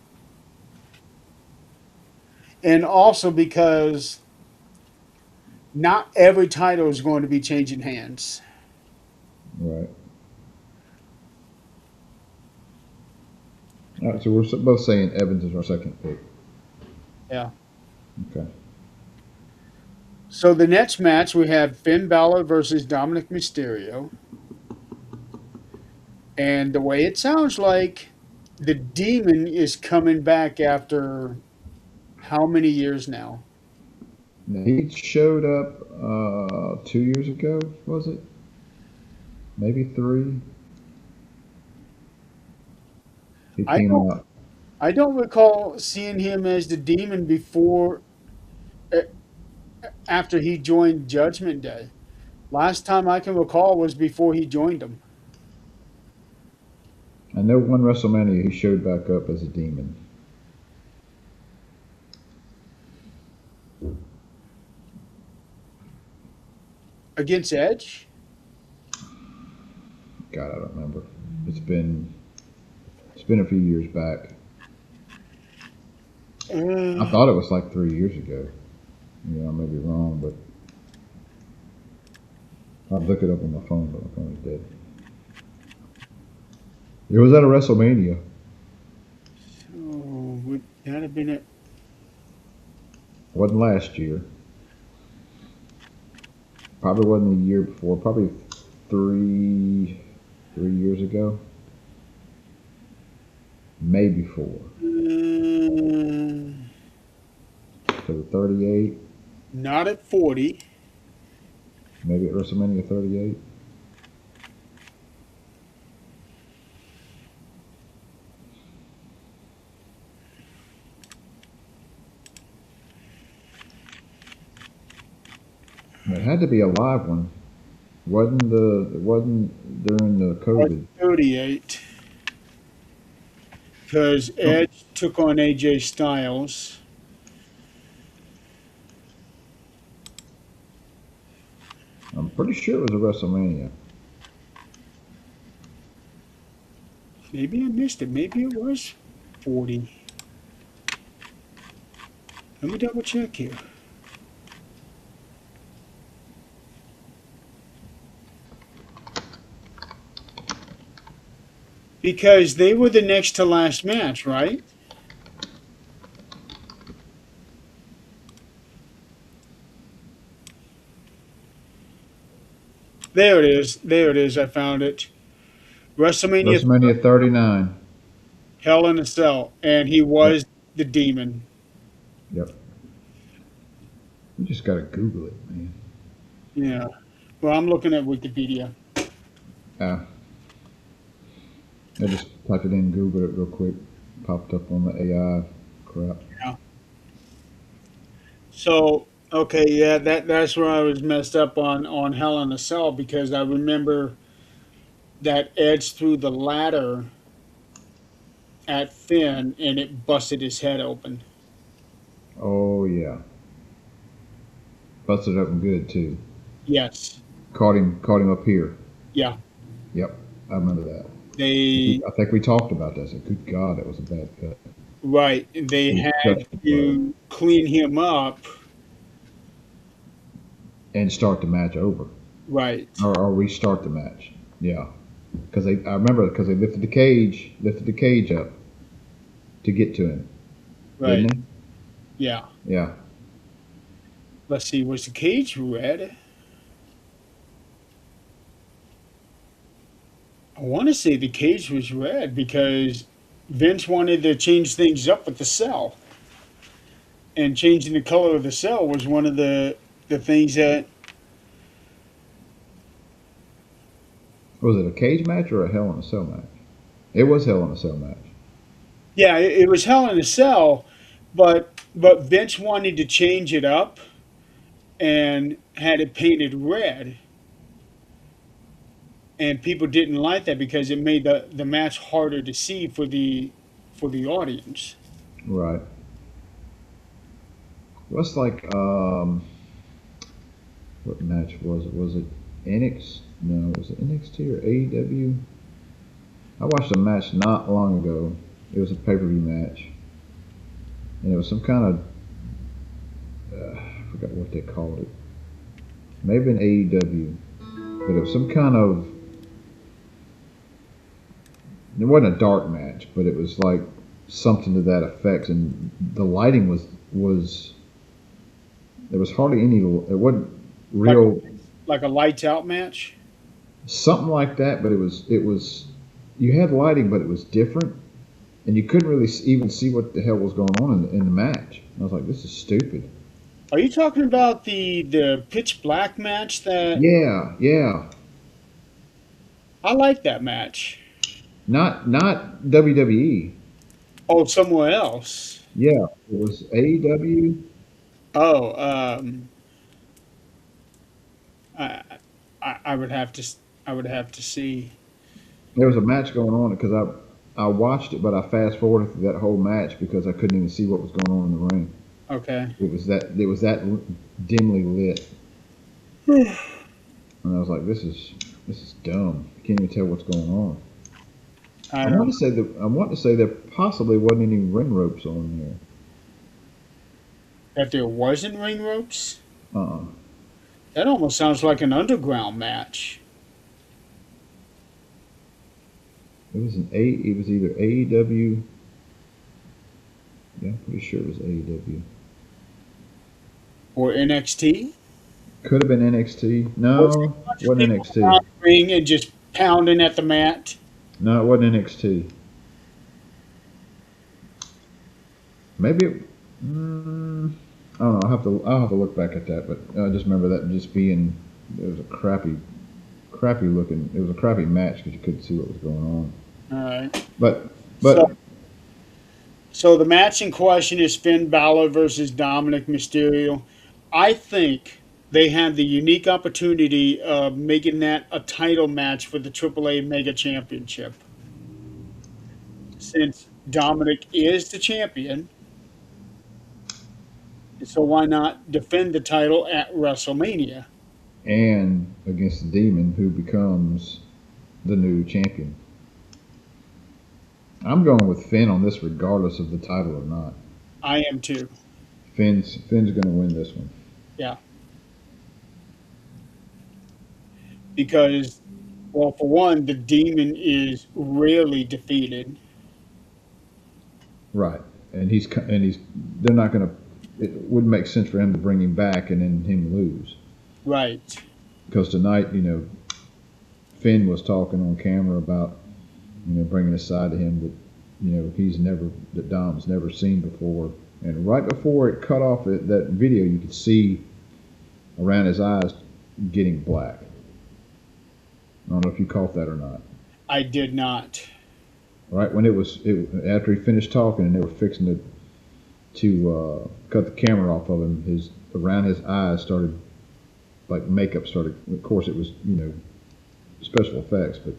[SPEAKER 2] And also because not every title is going to be changing hands.
[SPEAKER 1] Right. All right. So we're both saying Evans is our second pick.
[SPEAKER 2] Yeah.
[SPEAKER 1] Okay.
[SPEAKER 2] So the next match we have Finn Balor versus Dominic Mysterio. And the way it sounds like the demon is coming back after how many years now?
[SPEAKER 1] Now, he showed up 2 years ago. Was it? Maybe three. He
[SPEAKER 2] I
[SPEAKER 1] came
[SPEAKER 2] don't
[SPEAKER 1] out.
[SPEAKER 2] I don't recall seeing him as the demon before uh, after he joined Judgment Day. Last time I can recall was before he joined them.
[SPEAKER 1] I know one WrestleMania he showed back up as a demon.
[SPEAKER 2] Against Edge?
[SPEAKER 1] God, I don't remember. It's been it's been a few years back. I
[SPEAKER 2] Uh,
[SPEAKER 1] thought it was like 3 years ago. I may be wrong, but I'll look it up on my phone, but my phone is dead. It was at a WrestleMania.
[SPEAKER 2] so would that have been it?
[SPEAKER 1] Wasn't last year. Probably wasn't the year before. Probably three 3 years ago. Maybe four.
[SPEAKER 2] Uh,
[SPEAKER 1] So the 38.
[SPEAKER 2] Not at 40.
[SPEAKER 1] Maybe at WrestleMania 38. It had to be a live one. It wasn't during the
[SPEAKER 2] Or
[SPEAKER 1] COVID.
[SPEAKER 2] 38. Because
[SPEAKER 1] Oh,
[SPEAKER 2] Edge took on AJ Styles.
[SPEAKER 1] I'm pretty sure it was a WrestleMania.
[SPEAKER 2] Maybe I missed it. Maybe it was 40. Let me double check here. Because they were the next to last match, right? There it is. There it is. I found it. WrestleMania
[SPEAKER 1] WrestleMania 39.
[SPEAKER 2] Hell in a Cell. And he
[SPEAKER 1] Yep.
[SPEAKER 2] was the demon.
[SPEAKER 1] Yep. You just gotta Google it, man.
[SPEAKER 2] Yeah. Well, I'm looking at Wikipedia.
[SPEAKER 1] Ah, I just typed it in, Googled it real quick. Popped up on the AI crap.
[SPEAKER 2] Yeah. So, okay, yeah, that's where I was messed up on Hell in a Cell because I remember that Edge threw the ladder at Finn and it busted his head open.
[SPEAKER 1] Oh yeah, busted open good too.
[SPEAKER 2] Yes.
[SPEAKER 1] Caught him up here.
[SPEAKER 2] Yeah.
[SPEAKER 1] Yep, I remember that.
[SPEAKER 2] They
[SPEAKER 1] I think we talked about this. Good God, that was a bad cut.
[SPEAKER 2] right. They
[SPEAKER 1] It was
[SPEAKER 2] had
[SPEAKER 1] such a blow.
[SPEAKER 2] to clean him up.
[SPEAKER 1] And start the match over,
[SPEAKER 2] Right.
[SPEAKER 1] or restart the match. Yeah, because I remember because they lifted the cage up to get to him, didn't
[SPEAKER 2] Right.
[SPEAKER 1] they?
[SPEAKER 2] Yeah.
[SPEAKER 1] Yeah.
[SPEAKER 2] Let's see. Was the cage red? I want to say the cage was red because Vince wanted to change things up with the cell, and changing the color of the cell was one of the things that.
[SPEAKER 1] Was it a cage match or a Hell in a Cell match? It was Hell in a Cell match.
[SPEAKER 2] Yeah, it was Hell in a Cell, but Vince wanted to change it up and had it painted red, and people didn't like that because it made the match harder to see for the audience.
[SPEAKER 1] Right. What's like what match was it? Was it NX? No, was it NXT or AEW? I watched a match not long ago. It was a pay per view match, and it was some kind of I forgot what they called it. Maybe an AEW, but it was some kind of. It wasn't a dark match, but it was like something to that effect, and the lighting was there was hardly any. It wasn't
[SPEAKER 2] Like
[SPEAKER 1] real
[SPEAKER 2] like a lights out match.
[SPEAKER 1] something like that, but it was you had lighting, but it was different, and you couldn't really even see what the hell was going on in the match. And I was like, this is stupid.
[SPEAKER 2] Are you talking about the pitch black match that
[SPEAKER 1] Yeah, yeah.
[SPEAKER 2] I like that match?
[SPEAKER 1] Not WWE.
[SPEAKER 2] Oh, somewhere else.
[SPEAKER 1] Yeah, it was AEW.
[SPEAKER 2] Oh, I, I would have to I would have to see.
[SPEAKER 1] There was a match going on because I watched it, but I fast forwarded through that whole match because I couldn't even see what was going on in the ring.
[SPEAKER 2] Okay.
[SPEAKER 1] It was that dimly lit, and I was like, this is dumb. I can't even tell what's going on.
[SPEAKER 2] I
[SPEAKER 1] I
[SPEAKER 2] don't
[SPEAKER 1] want to say that I want to say there possibly wasn't any ring ropes on there.
[SPEAKER 2] That there wasn't ring ropes.
[SPEAKER 1] Uh-uh.
[SPEAKER 2] That almost sounds like an underground match.
[SPEAKER 1] It was either AEW. Yeah, I'm pretty sure it was AEW.
[SPEAKER 2] Or NXT.
[SPEAKER 1] Could have been NXT.
[SPEAKER 2] Was it
[SPEAKER 1] No,
[SPEAKER 2] a bunch of
[SPEAKER 1] wasn't
[SPEAKER 2] people
[SPEAKER 1] NXT.
[SPEAKER 2] around the ring and just pounding at the mat?
[SPEAKER 1] No, it wasn't NXT. Maybe I don't know. I'll have to look back at that, but I just remember that just being it was a crappy looking. It was a crappy match because you couldn't see what was going on.
[SPEAKER 2] All right.
[SPEAKER 1] But
[SPEAKER 2] So
[SPEAKER 1] but
[SPEAKER 2] so the match in question is Finn Balor versus Dominic Mysterio. I think they had the unique opportunity of making that a title match for the AAA Mega Championship. Since Dominic is the champion, so why not defend the title at WrestleMania?
[SPEAKER 1] and against the Demon, who becomes the new champion. I'm going with Finn on this, regardless of the title or not.
[SPEAKER 2] I am too.
[SPEAKER 1] Finn's going to win this one.
[SPEAKER 2] Yeah. Because, well, for one, the demon is rarely defeated.
[SPEAKER 1] Right, and he's they're not going to. It wouldn't make sense for him to bring him back and then him lose
[SPEAKER 2] Right.
[SPEAKER 1] because tonight, Finn was talking on camera about bringing a side to him that that Dom's never seen before. And right before it cut off that video, you could see around his eyes getting black. I don't know if you caught that or not.
[SPEAKER 2] I did not.
[SPEAKER 1] Right when after he finished talking and they were fixing to cut the camera off of him, his around his eyes started like makeup started. Of course, it was special effects, but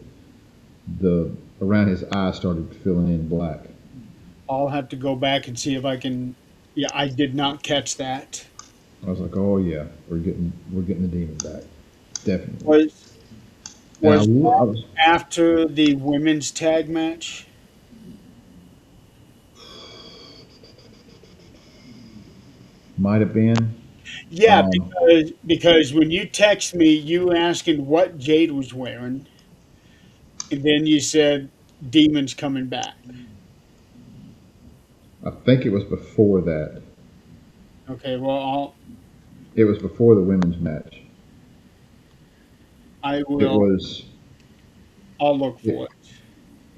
[SPEAKER 1] the around his eyes started filling in black.
[SPEAKER 2] I'll have to go back and see if I can. Yeah, I did not catch that.
[SPEAKER 1] I was like, oh yeah, we're getting the demon back, definitely.
[SPEAKER 2] Was
[SPEAKER 1] And
[SPEAKER 2] was
[SPEAKER 1] I
[SPEAKER 2] that
[SPEAKER 1] was
[SPEAKER 2] after the women's tag match?
[SPEAKER 1] might have been.
[SPEAKER 2] Yeah,
[SPEAKER 1] Um,
[SPEAKER 2] because when you text me, you asking what Jade was wearing, And then you said Demon's coming back.
[SPEAKER 1] I think it was before that.
[SPEAKER 2] Okay, well,
[SPEAKER 1] It was before the women's match.
[SPEAKER 2] I
[SPEAKER 1] It
[SPEAKER 2] will.
[SPEAKER 1] was
[SPEAKER 2] I'll look for
[SPEAKER 1] it,
[SPEAKER 2] it.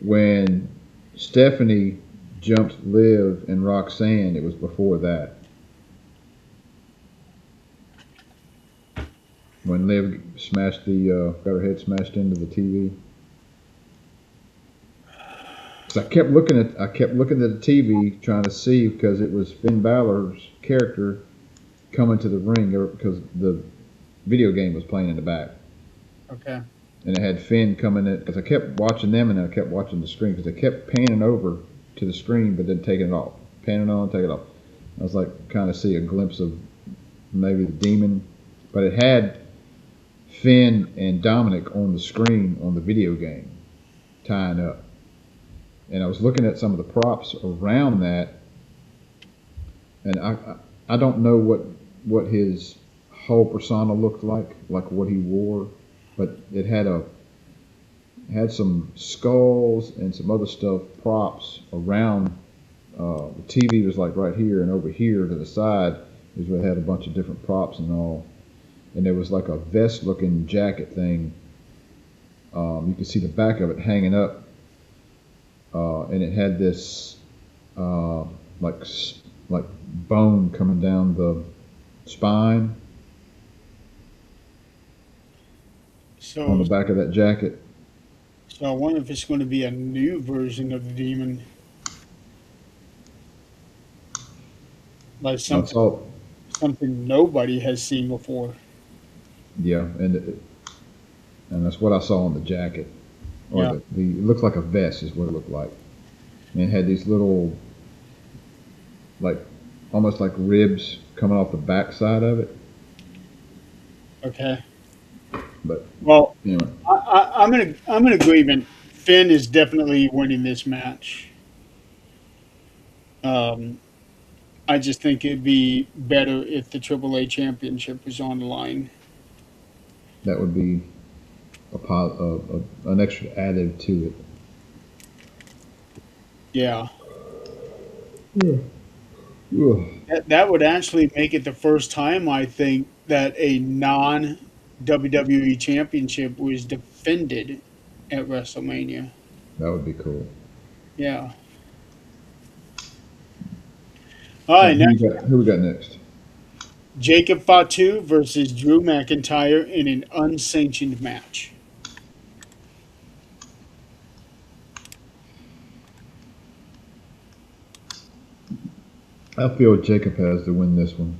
[SPEAKER 1] when Stephanie jumped Liv and Roxanne. It was before that. When Liv smashed got her head smashed into the TV. Because I kept looking at the TV trying to see because it was Finn Balor's character coming to the ring because the video game was playing in the back,
[SPEAKER 2] Okay.
[SPEAKER 1] and it had Finn coming in. Because I kept watching them and I kept watching the screen because they kept panning over to the screen but then taking it off, panning on, taking it off. I was like kind of see a glimpse of maybe the demon, but it had Finn and Dominic on the screen on the video game tying up. And I was looking at some of the props around that, and I don't know what his whole persona looked like what he wore, but it had some skulls and some other stuff props around. The TV was like right here, and over here to the side is where it had a bunch of different props and all. And there was like a vest-looking jacket thing. You could see the back of it hanging up, and it had this uh, like like bone coming down the spine on
[SPEAKER 2] So,
[SPEAKER 1] the back of that jacket.
[SPEAKER 2] so I wonder if it's going to be a new version of the Demon, like
[SPEAKER 1] I
[SPEAKER 2] something
[SPEAKER 1] saw,
[SPEAKER 2] something nobody has seen before.
[SPEAKER 1] yeah, and that's what I saw on the jacket, or
[SPEAKER 2] Yeah.
[SPEAKER 1] it looked like a vest is what it looked like, and it had these little like almost like ribs coming off the back side of it.
[SPEAKER 2] Okay.
[SPEAKER 1] But
[SPEAKER 2] Well,
[SPEAKER 1] anyway,
[SPEAKER 2] I'm in agreement. Finn is definitely winning this match. Um, I just think it'd be better if the AAA championship was on the line.
[SPEAKER 1] that would be an extra additive to
[SPEAKER 2] Yeah.
[SPEAKER 1] it. Ugh.
[SPEAKER 2] That would actually make it the first time I think that a non WWE championship was defended at WrestleMania.
[SPEAKER 1] That would be cool.
[SPEAKER 2] Yeah. All
[SPEAKER 1] All
[SPEAKER 2] right,
[SPEAKER 1] right, who we
[SPEAKER 2] next,
[SPEAKER 1] got? Who we got next?
[SPEAKER 2] Jacob Fatu versus Drew McIntyre in an unsanctioned match.
[SPEAKER 1] I feel Jacob has to win this one.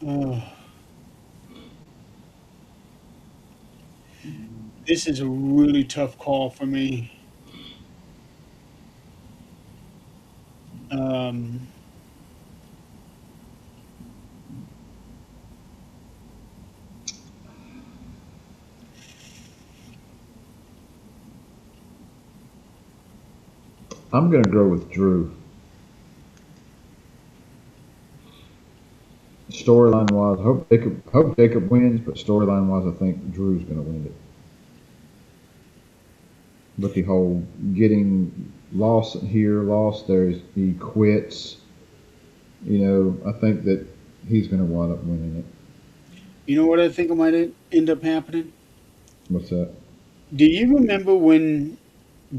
[SPEAKER 2] Uh, this is a really tough call for me. Um,
[SPEAKER 1] I'm gonna go with Drew. Storyline wise, hope Jacob wins, but storyline wise, I think Drew's gonna win it. But the whole getting lost here, lost there, he quits. I think that he's gonna wind up winning it.
[SPEAKER 2] you know what I think might end up happening?
[SPEAKER 1] What's that?
[SPEAKER 2] Do you remember when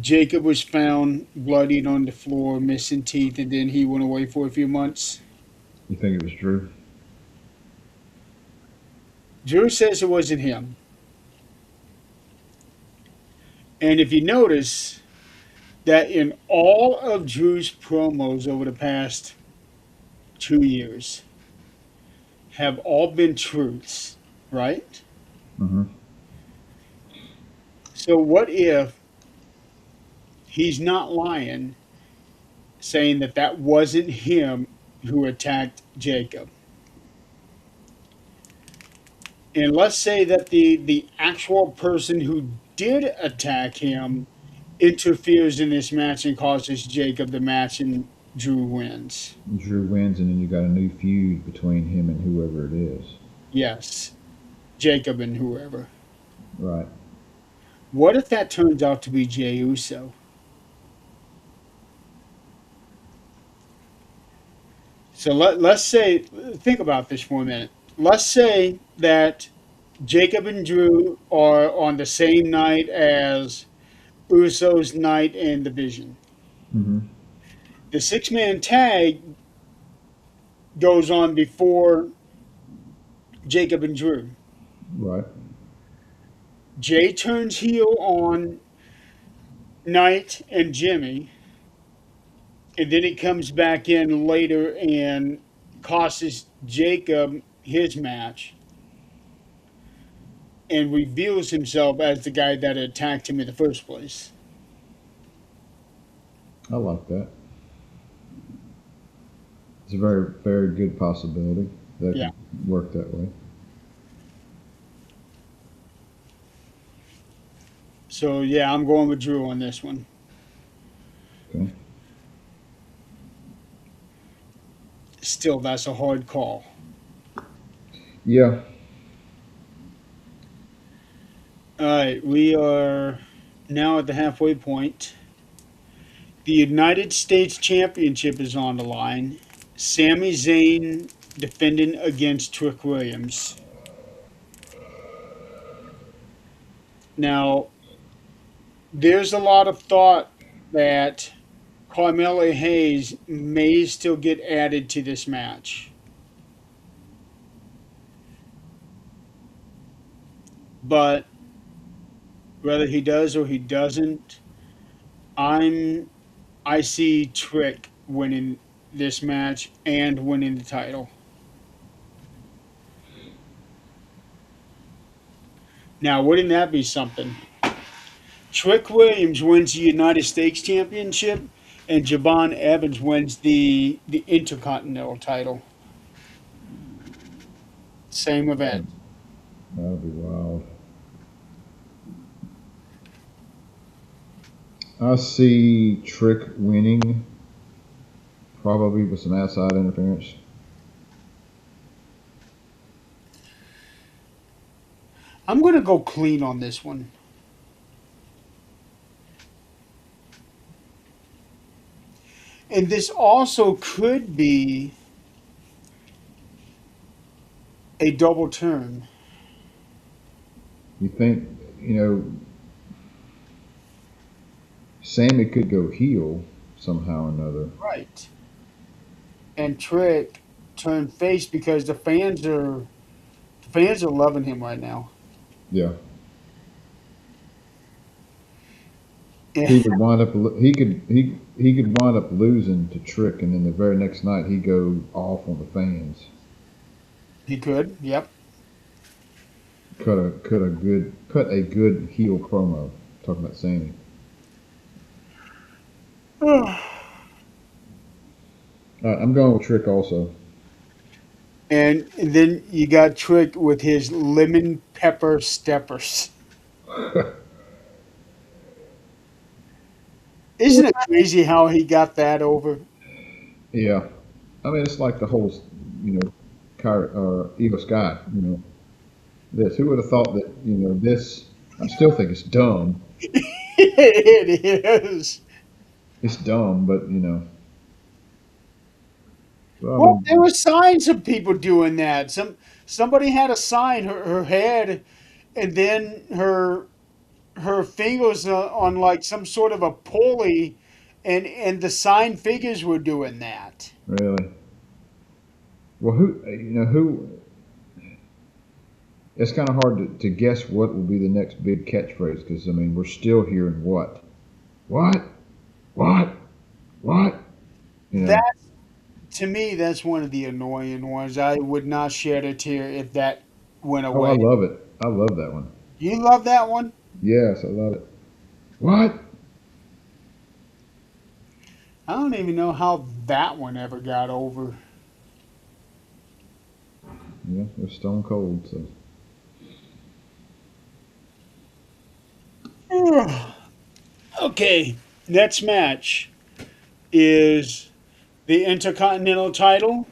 [SPEAKER 2] Jacob was found bloodied on the floor, missing teeth, and then he went away for a few months?
[SPEAKER 1] You think it was Drew?
[SPEAKER 2] Drew says it wasn't him. And if you notice that in all of Drew's promos over the past 2 years have all been truths, right?
[SPEAKER 1] Mm-hmm.
[SPEAKER 2] So what if he's not lying, saying that that wasn't him who attacked Jacob? And let's say that the actual person who did attack him interferes in this match and causes Jacob the match and Drew wins.
[SPEAKER 1] Drew wins, and then you got a new feud between him and whoever it is.
[SPEAKER 2] Yes, Jacob and whoever.
[SPEAKER 1] Right.
[SPEAKER 2] What if that turns out to be Jey Uso? So let's say, think about this for a minute. Let's say that Jacob and Drew are on the same night as Uso's night in the Vision.
[SPEAKER 1] Hmm.
[SPEAKER 2] The six-man tag goes on before Jacob and Drew.
[SPEAKER 1] Right.
[SPEAKER 2] Jay turns heel on Knight and Jimmy, and then he comes back in later and costs Jacob his match and reveals himself as the guy that attacked him in the first place.
[SPEAKER 1] I like that. It's a very, very good possibility that
[SPEAKER 2] Yeah.
[SPEAKER 1] could work that way.
[SPEAKER 2] So yeah, I'm going with Drew on this one.
[SPEAKER 1] Okay.
[SPEAKER 2] Still, that's a hard call.
[SPEAKER 1] Yeah.
[SPEAKER 2] All right, we are now at the halfway point. The United States Championship is on the line. Sami Zayn defending against Trick Williams. Now, there's a lot of thought that Carmelo Hayes may still get added to this match. But whether he does or he doesn't, I'm I see Trick winning this match and winning the title. Now, wouldn't that be something? Trick Williams wins the United States Championship, and Jabon Evans wins the Intercontinental title. Same event.
[SPEAKER 1] That'd, that'd be wild. I see Trick winning, probably with some outside interference.
[SPEAKER 2] I'm going to go clean on this one. And this also could be a double turn.
[SPEAKER 1] You think, you know, Sammy could go heel somehow or another.
[SPEAKER 2] Right. And Trick turn face because the fans are loving him right now.
[SPEAKER 1] Yeah.
[SPEAKER 2] Yeah,
[SPEAKER 1] He could wind up. He could wind up losing to Trick, and then the very next night he go off on the fans.
[SPEAKER 2] he could. Yep.
[SPEAKER 1] Cut a good heel promo. Talking about Sammy. All right, I'm going with Trick also.
[SPEAKER 2] And then you got Trick with his lemon pepper steppers. Isn't it crazy how he got that over?
[SPEAKER 1] Yeah, I mean it's like the whole, you know, Eagle Sky. You know, this. Who would have thought that? You know, this. I still think it's dumb.
[SPEAKER 2] It is.
[SPEAKER 1] It's dumb, but you know. Well, I
[SPEAKER 2] Well, there
[SPEAKER 1] mean,
[SPEAKER 2] were signs of people doing that. Somebody had a sign, her head, and then her fingers on like some sort of a pulley, and the sign figures were doing that.
[SPEAKER 1] really. Well, who? You know who? It's kind of hard to guess what will be the next big catchphrase because I mean we're still hearing what, what, what. You know.
[SPEAKER 2] That to me, that's one of the annoying ones. I would not shed a tear if that went
[SPEAKER 1] Oh, I
[SPEAKER 2] away.
[SPEAKER 1] love it. I love that one.
[SPEAKER 2] You love that one?
[SPEAKER 1] Yes, I love it. What?
[SPEAKER 2] I don't even know how that one ever got over.
[SPEAKER 1] Yeah, it was Stone Cold. So
[SPEAKER 2] Okay, next match is the Intercontinental title.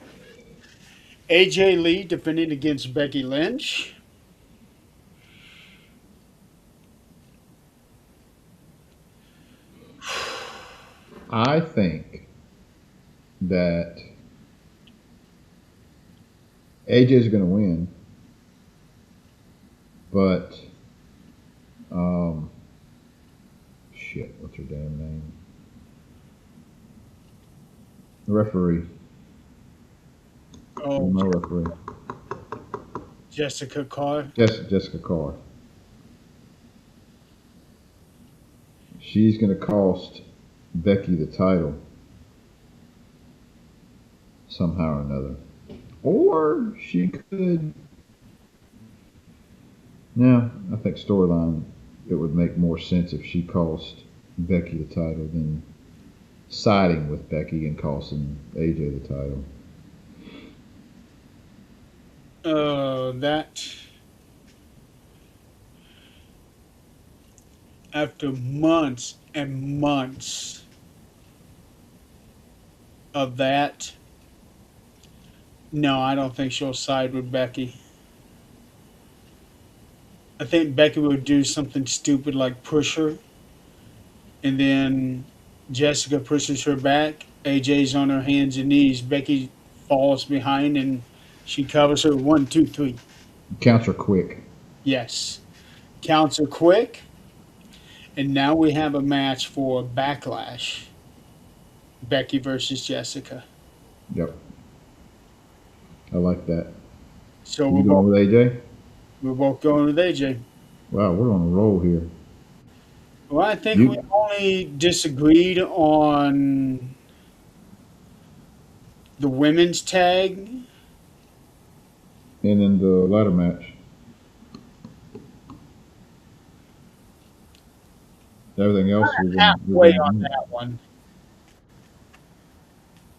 [SPEAKER 2] AJ Lee defending against Becky Lynch.
[SPEAKER 1] I think that AJ's going to win, but um, shit, what's her damn name? The referee,
[SPEAKER 2] Oh,
[SPEAKER 1] no referee,
[SPEAKER 2] Jessica Carr.
[SPEAKER 1] Jessica Carr. She's going to cost Becky the title somehow or another, or she could. No, I think storyline it would make more sense if she cost Becky the title than siding with Becky and costing AJ the title.
[SPEAKER 2] That after months and months of that, no, I don't think she'll side with Becky. I think Becky would do something stupid like push her, and then Jessica pushes her back. AJ's on her hands and knees. Becky falls behind and she covers her. One, two, three.
[SPEAKER 1] Counts are quick.
[SPEAKER 2] Yes. Counts are quick. And now we have a match for Backlash. Becky versus Jessica.
[SPEAKER 1] Yep, I like that.
[SPEAKER 2] So
[SPEAKER 1] You going with AJ?
[SPEAKER 2] we're both going with AJ.
[SPEAKER 1] Wow, we're on a roll here.
[SPEAKER 2] Well, I think we
[SPEAKER 1] You
[SPEAKER 2] only disagreed on the women's tag.
[SPEAKER 1] and in the ladder match, everything else we're
[SPEAKER 2] Halfway
[SPEAKER 1] gonna
[SPEAKER 2] on
[SPEAKER 1] move.
[SPEAKER 2] that one.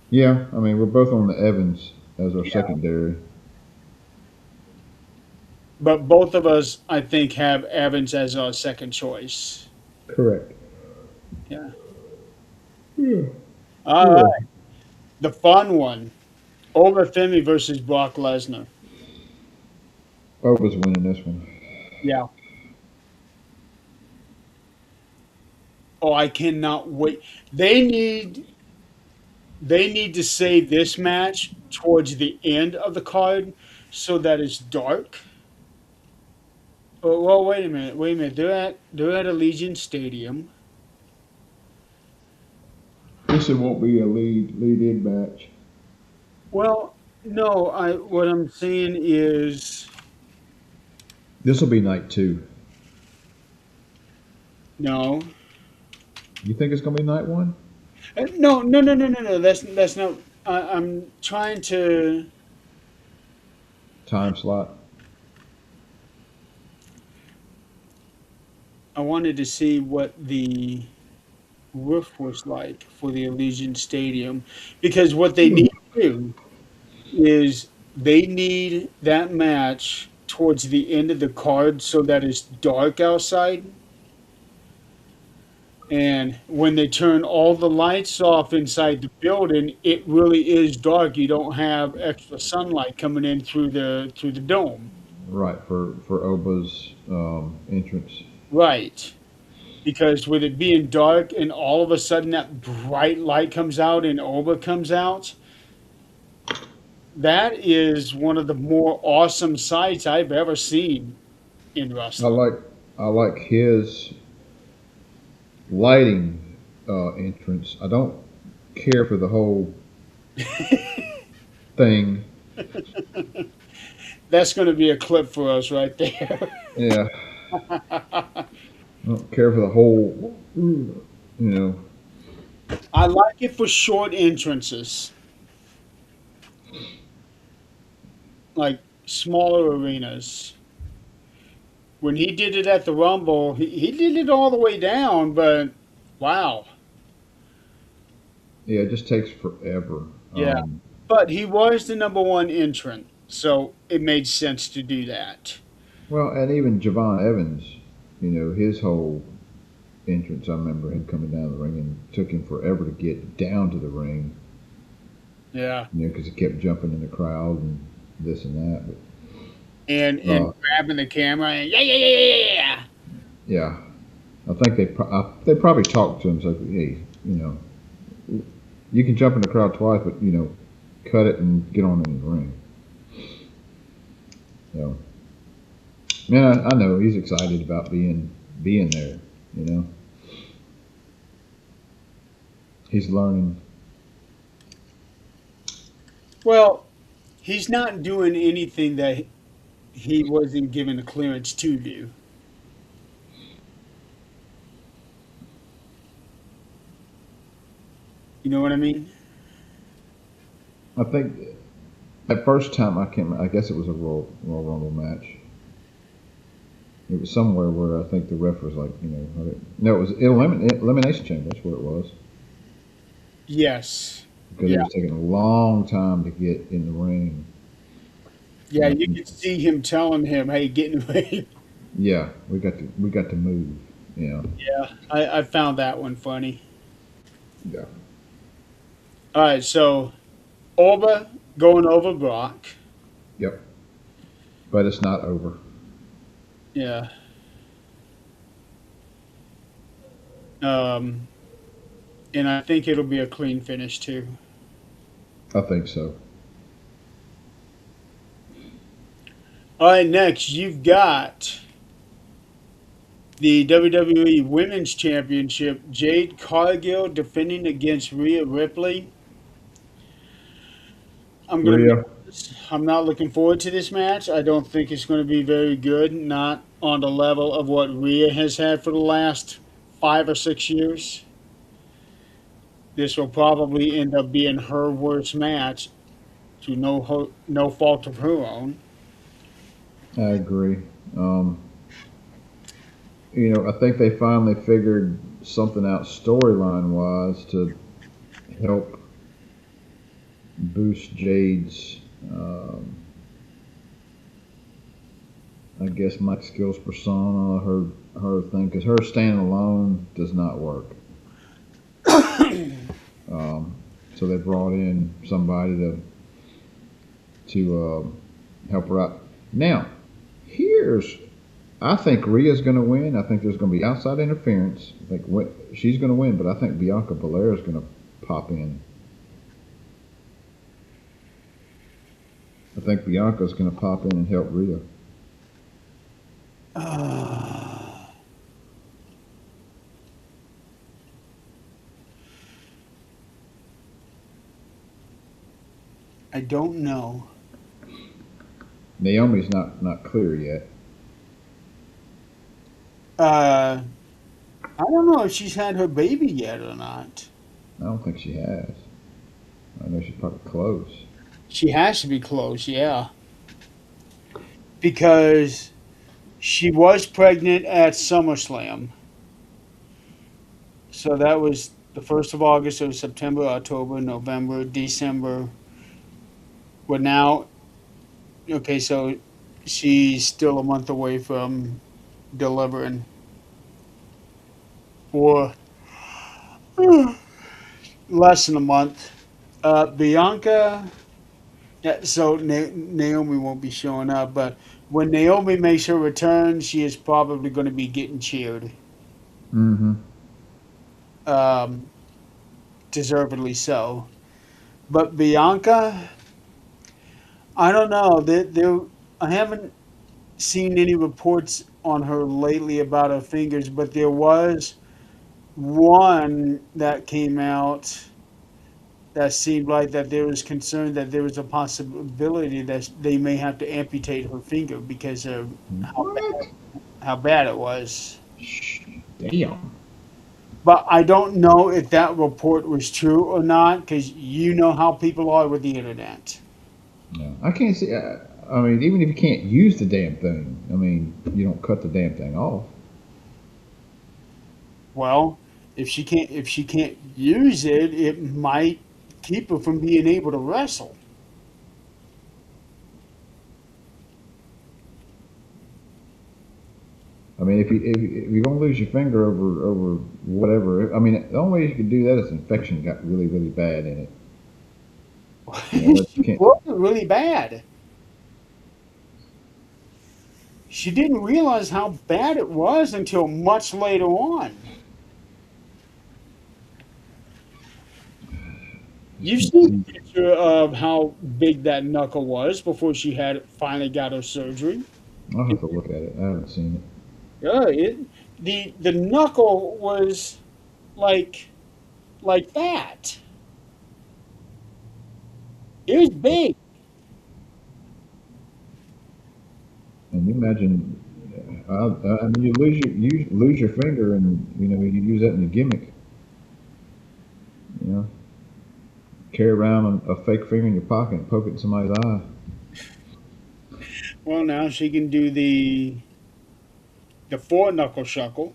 [SPEAKER 1] Yeah, I mean we're both on the Evans as our
[SPEAKER 2] Yeah.
[SPEAKER 1] secondary.
[SPEAKER 2] But both of us, I think, have Evans as our second choice.
[SPEAKER 1] Correct.
[SPEAKER 2] Yeah.
[SPEAKER 1] Yeah.
[SPEAKER 2] All
[SPEAKER 1] Yeah.
[SPEAKER 2] right. The fun one. Femi versus Brock Lesnar.
[SPEAKER 1] Ova's winning this one.
[SPEAKER 2] Yeah. Oh, I cannot wait. They need they need to save this match towards the end of the card so that it's dark. Oh, well, wait a minute. Wait a minute. They're at Allegiant Stadium.
[SPEAKER 1] This won't be a lead in match.
[SPEAKER 2] Well, no. I what I'm saying is
[SPEAKER 1] This will be night two.
[SPEAKER 2] no.
[SPEAKER 1] You think it's gonna be night one?
[SPEAKER 2] No, no, no, no, no, no. That's not. I'm trying to.
[SPEAKER 1] Time slot.
[SPEAKER 2] I wanted to see what the roof was like for the Allegiant Stadium, because what they need to do is they need that match towards the end of the card so that it's dark outside. And when they turn all the lights off inside the building, it really is dark. You don't have extra sunlight coming in through the dome.
[SPEAKER 1] Right for Oba's entrance.
[SPEAKER 2] Right. Because with it being dark and all of a sudden that bright light comes out and Oba comes out, that is one of the more awesome sights I've ever seen in
[SPEAKER 1] I
[SPEAKER 2] wrestling.
[SPEAKER 1] like I like his lighting entrance. I don't care for the whole thing.
[SPEAKER 2] That's going to be a clip for us right there.
[SPEAKER 1] Yeah, I don't care for the whole. You
[SPEAKER 2] I like it for short entrances, like smaller arenas. When he did it at the Rumble, he did it all the way down, but wow.
[SPEAKER 1] yeah, it just takes forever.
[SPEAKER 2] Yeah. But he was the number one entrant, so it made sense to do that.
[SPEAKER 1] Well, and even Javon Evans, his whole entrance. I remember him coming down the ring and took him forever to get down to the ring.
[SPEAKER 2] Yeah.
[SPEAKER 1] Because he kept jumping in the crowd and this and that.
[SPEAKER 2] and
[SPEAKER 1] But
[SPEAKER 2] grabbing the camera and yeah yeah yeah yeah yeah yeah.
[SPEAKER 1] yeah, I think they probably talked to him. So hey, you can jump in the crowd twice, but cut it and get on in the ring. So man, I know he's excited about being there. You know, he's learning.
[SPEAKER 2] Well, he's not doing anything that he wasn't given the clearance to do. You know what I mean?
[SPEAKER 1] I think that first time I can't. I guess it was a Royal Rumble match. It was somewhere where I think the ref was like, no, it was elimination chamber. That's what it was
[SPEAKER 2] Yes.
[SPEAKER 1] because it
[SPEAKER 2] Yeah.
[SPEAKER 1] was taking a long time to get in the ring.
[SPEAKER 2] Yeah, you could see him telling him, "Hey, get in the way."
[SPEAKER 1] Yeah, we got to move. Yeah,
[SPEAKER 2] Yeah, I found that one funny.
[SPEAKER 1] yeah,
[SPEAKER 2] All right, so Orba going over Brock.
[SPEAKER 1] yep. But it's not over.
[SPEAKER 2] Yeah. Um, and I think it'll be a clean finish too.
[SPEAKER 1] I think so.
[SPEAKER 2] All right, next you've got the WWE Women's Championship. Jade Cargill defending against Rhea Ripley. I'm going to be
[SPEAKER 1] Rhea,
[SPEAKER 2] honest. I'm not looking forward to this match. I don't think it's going to be very good. Not on the level of what Rhea has had for the last 5 or 6 years. This will probably end up being her worst match to no fault of her own.
[SPEAKER 1] I agree. Um, I think they finally figured something out storyline wise to help boost Jade's, um, I guess, my skills persona, her thing, because her standing alone does not work. Um, so they brought in somebody to help her out. Now, here's I think Rhea's going to win. I think there's going to be outside interference. I think she's going to win, but I think Bianca Belair is going to pop in. I think Bianca's going to pop in and help Rhea.
[SPEAKER 2] I don't know.
[SPEAKER 1] Naomi's not clear yet.
[SPEAKER 2] Uh, I don't know if she's had her baby yet or not.
[SPEAKER 1] I don't think she has. I know she's probably close.
[SPEAKER 2] She has to be close, yeah, because she was pregnant at SummerSlam. So that was the 1st of August, so September, October, November, December. We're now, okay, so she's still a month away from delivering. Or less than a month. Bianca, yeah, so Naomi won't be showing up, but when Naomi makes her return, she is probably going to be getting cheered.
[SPEAKER 1] Mm-hmm.
[SPEAKER 2] Um, Deservedly so. But Bianca, I don't know. I haven't seen any reports on her lately about her fingers, but there was one that came out that seemed like that there was concern that there was a possibility that they may have to amputate her finger because of
[SPEAKER 1] What?
[SPEAKER 2] how bad it was.
[SPEAKER 1] Damn.
[SPEAKER 2] But I don't know if that report was true or not because you know how people are with the internet.
[SPEAKER 1] No, I can't see. I mean, even if you can't use the damn thing, I mean, you don't cut the damn thing off.
[SPEAKER 2] Well, if she can't use it, it might keep her from being able to wrestle.
[SPEAKER 1] I mean, if you're gonna lose your finger over whatever, I mean, the only way you can do that is infection got really bad in it. That you
[SPEAKER 2] She
[SPEAKER 1] can't.
[SPEAKER 2] was really bad. She didn't realize how bad it was until much later on.
[SPEAKER 1] Just
[SPEAKER 2] You've
[SPEAKER 1] can't
[SPEAKER 2] seen
[SPEAKER 1] see.
[SPEAKER 2] a picture of how big that knuckle was before she had finally got her surgery.
[SPEAKER 1] I'll have to look at it. I haven't seen it.
[SPEAKER 2] Yeah, the knuckle was like like that. It was big.
[SPEAKER 1] And you imagine, I mean, you lose your finger, and you use that in a gimmick. You know, carry around a fake finger in your pocket and poke it in somebody's eye.
[SPEAKER 2] Well, now she can do the four knuckle shuckle.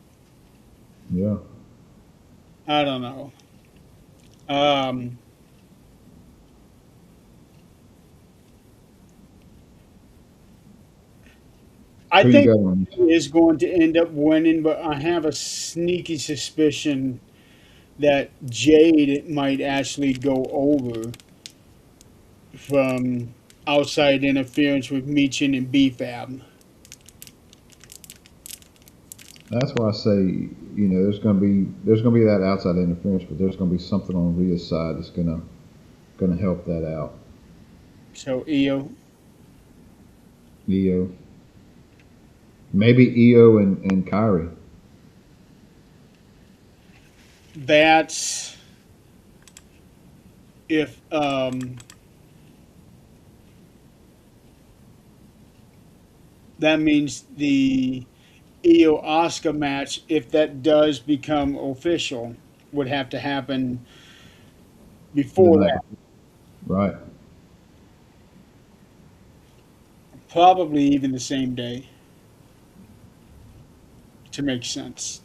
[SPEAKER 1] Yeah.
[SPEAKER 2] I don't know. Um, I
[SPEAKER 1] Who you
[SPEAKER 2] think
[SPEAKER 1] got on?
[SPEAKER 2] he is going to end up winning, but I have a sneaky suspicion that Jade might actually go over from outside interference with Meechin and BFAB.
[SPEAKER 1] That's why I say, there's gonna be that outside interference, but there's gonna be something on Rhea's side that's gonna help that out.
[SPEAKER 2] So Io,
[SPEAKER 1] Io, maybe Io and Kyrie.
[SPEAKER 2] that's if that means the Io Oscar match, if that does become official, would have to happen
[SPEAKER 1] The
[SPEAKER 2] before
[SPEAKER 1] night
[SPEAKER 2] that,
[SPEAKER 1] before, right?
[SPEAKER 2] probably even the same day to make sense.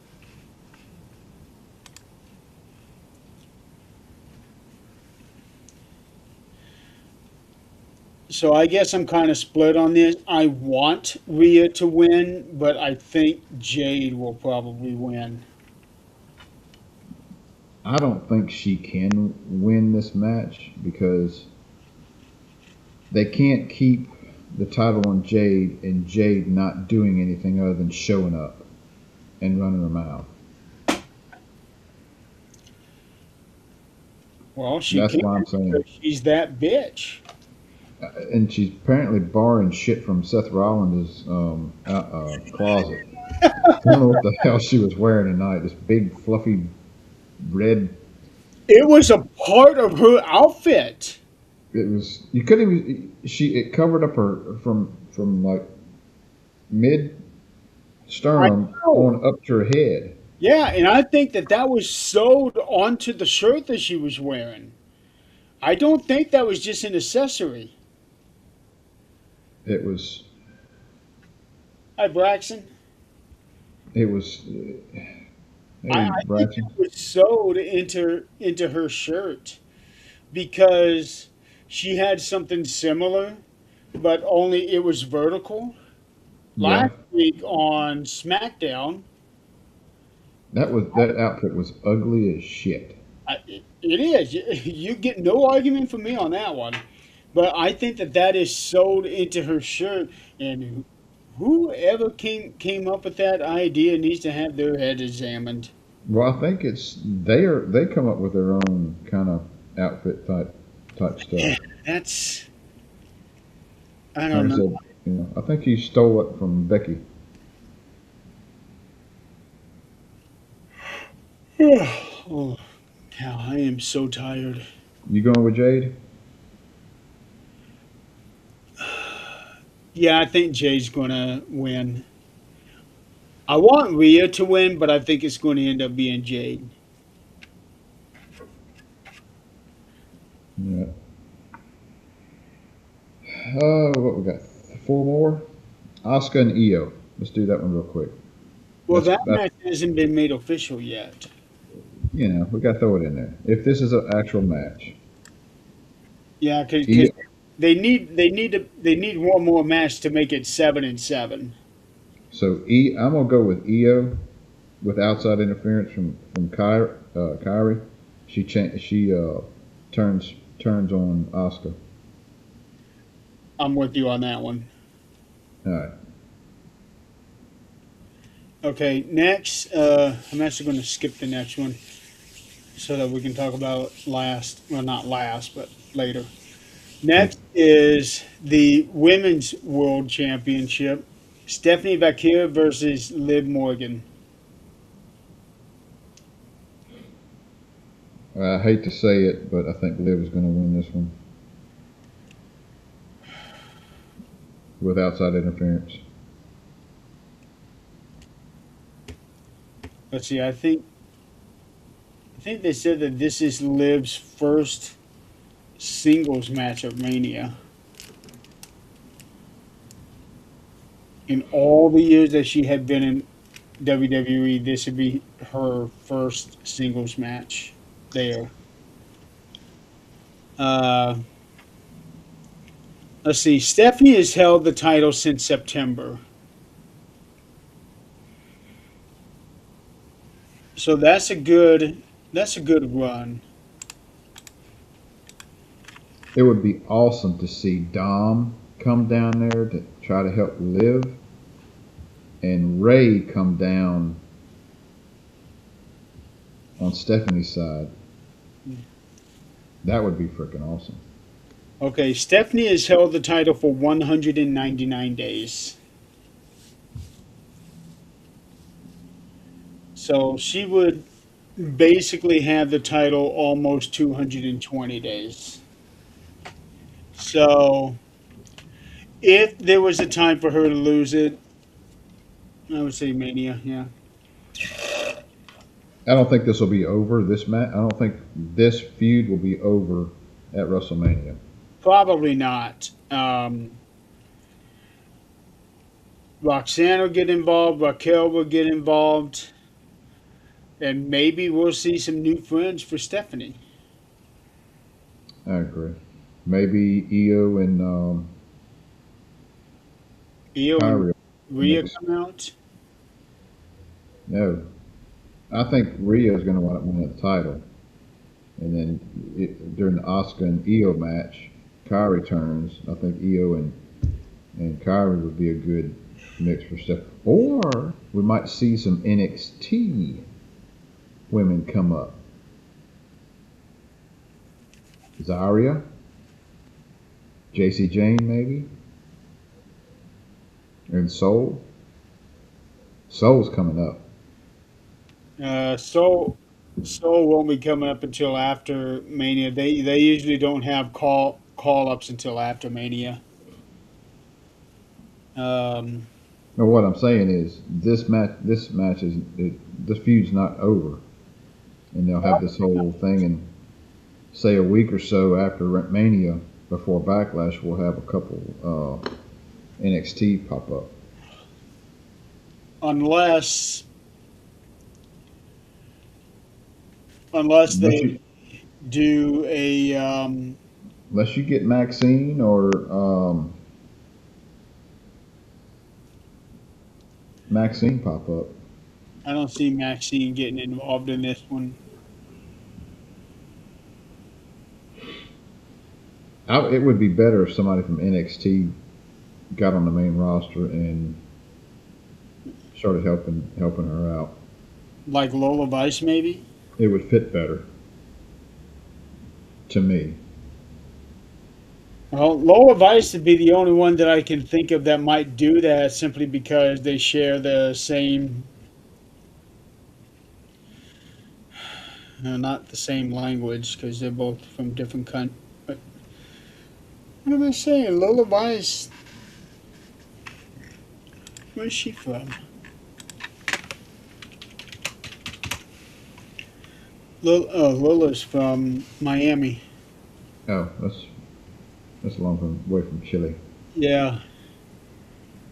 [SPEAKER 2] So I guess I'm kind of split on this. I want Rhea to win, but I think Jade will probably win.
[SPEAKER 1] I don't think she can win this match because they can't keep the title on Jade and Jade not doing anything other than showing up and running her mouth.
[SPEAKER 2] Well, she
[SPEAKER 1] That's
[SPEAKER 2] can
[SPEAKER 1] why I'm
[SPEAKER 2] because
[SPEAKER 1] saying.
[SPEAKER 2] she's that bitch.
[SPEAKER 1] And she's apparently borrowing shit from Seth Rollins' closet. I don't know what the hell she was wearing tonight. This big fluffy red.
[SPEAKER 2] It was a part of her outfit.
[SPEAKER 1] It was, you couldn't even, she it covered up her from like mid
[SPEAKER 2] I
[SPEAKER 1] sternum
[SPEAKER 2] know.
[SPEAKER 1] on up to her head.
[SPEAKER 2] Yeah, and I think that that was sewed onto the shirt that she was wearing. I don't think that was just an accessory.
[SPEAKER 1] It was
[SPEAKER 2] Hi, Braxton.
[SPEAKER 1] it was. Hey,
[SPEAKER 2] I think
[SPEAKER 1] Braxton.
[SPEAKER 2] it was sewed into her shirt because she had something similar, but only it was vertical.
[SPEAKER 1] Yeah,
[SPEAKER 2] Last week on SmackDown,
[SPEAKER 1] that outfit was ugly as shit.
[SPEAKER 2] it is. You get no argument from me on that one. But I think that that is sewed into her shirt, and whoever came up with that idea needs to have their head examined.
[SPEAKER 1] Well, I think they come up with their own kind of outfit type stuff.
[SPEAKER 2] That's I
[SPEAKER 1] Like
[SPEAKER 2] don't
[SPEAKER 1] I
[SPEAKER 2] know.
[SPEAKER 1] said, I think he stole it from Becky.
[SPEAKER 2] Oh, how I am so tired.
[SPEAKER 1] You going with Jade?
[SPEAKER 2] Yeah, I think Jay's gonna win. I want Rhea to win, but I think it's going to end up being Jade.
[SPEAKER 1] Yeah. What we got? Four more. Asuka and Io. Let's do that one real quick.
[SPEAKER 2] Well,
[SPEAKER 1] That's
[SPEAKER 2] that
[SPEAKER 1] that's
[SPEAKER 2] match hasn't been made official yet.
[SPEAKER 1] we got to throw it in there. If this is an actual match,
[SPEAKER 2] Yeah, because
[SPEAKER 1] Io,
[SPEAKER 2] they need one more match to make it 7-7.
[SPEAKER 1] I'm gonna go with Io with outside interference from Kyrie. She turns on Asuka.
[SPEAKER 2] I'm with you on that one.
[SPEAKER 1] All right.
[SPEAKER 2] Okay, next, I'm actually going to skip the next one so that we can talk about last. Well, not last, but later.
[SPEAKER 1] Okay.
[SPEAKER 2] Next is the Women's World Championship. Stephanie Vaquer versus Liv Morgan.
[SPEAKER 1] I hate to say it, but I think Liv is going to win this one with outside interference.
[SPEAKER 2] Let's see. I think they said that this is Liv's first singles match of Mania in all the years that she had been in WWE. This would be her first singles match there. Uh, let's see. Stephanie has held the title since September, so that's a good run.
[SPEAKER 1] It would be awesome to see Dom come down there to try to help Liv, and Ray come down on Stephanie's side. That would be freaking awesome.
[SPEAKER 2] Okay, Stephanie has held the title for 199 days. So she would basically have the title almost 220 days. So if there was a time for her to lose it, I would say Mania, yeah.
[SPEAKER 1] I don't think this will be over this match. I don't think this feud will be over at WrestleMania.
[SPEAKER 2] Probably not. Roxanne will get involved, Raquel will get involved, and maybe we'll see some new friends for Stephanie.
[SPEAKER 1] I agree. Maybe Io and
[SPEAKER 2] Io and
[SPEAKER 1] Kyrie
[SPEAKER 2] Rhea
[SPEAKER 1] mix.
[SPEAKER 2] come out.
[SPEAKER 1] No, I think Rhea is going to win the title, and then during the Asuka and Io match, Kyrie returns. I think Io and Kyrie would be a good mix for stuff. Or we might see some NXT women come up. Zarya, JC Jane maybe, and Soul. Soul's coming up.
[SPEAKER 2] So won't be coming up until after Mania. They usually don't have call ups until after Mania. Um,
[SPEAKER 1] No, what I'm saying is this match this feud's not over, and they'll have this whole thing, and say a week or so after Mania, before Backlash, we'll have a couple NXT pop up.
[SPEAKER 2] unless unless
[SPEAKER 1] Unless
[SPEAKER 2] they
[SPEAKER 1] you
[SPEAKER 2] do a
[SPEAKER 1] unless you get Maxine or Maxine pop up.
[SPEAKER 2] I don't see Maxine getting involved in this one.
[SPEAKER 1] It would be better if somebody from NXT got on the main roster and started helping her out.
[SPEAKER 2] Like Lola Vice, maybe.
[SPEAKER 1] It would fit better to me.
[SPEAKER 2] Well, Lola Vice would be the only one that I can think of that might do that simply because they share the same, not the same language because they're both from different countries. But what am I saying? Lola Vice, where's she from? Lola's from Miami.
[SPEAKER 1] Oh, that's a long time away from Chile.
[SPEAKER 2] Yeah,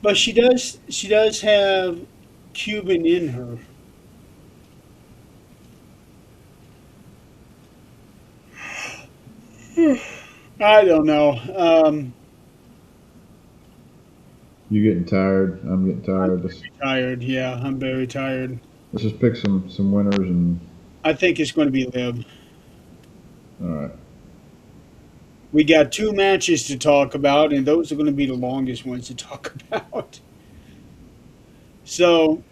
[SPEAKER 2] but she does have Cuban in her. I don't know.
[SPEAKER 1] You getting tired? I'm getting
[SPEAKER 2] I'm
[SPEAKER 1] tired. Let's
[SPEAKER 2] tired. Yeah, I'm very tired.
[SPEAKER 1] let's just pick some winners and
[SPEAKER 2] I think it's going to be Liv.
[SPEAKER 1] all right.
[SPEAKER 2] We got two matches to talk about, and those are going to be the longest ones to talk about. So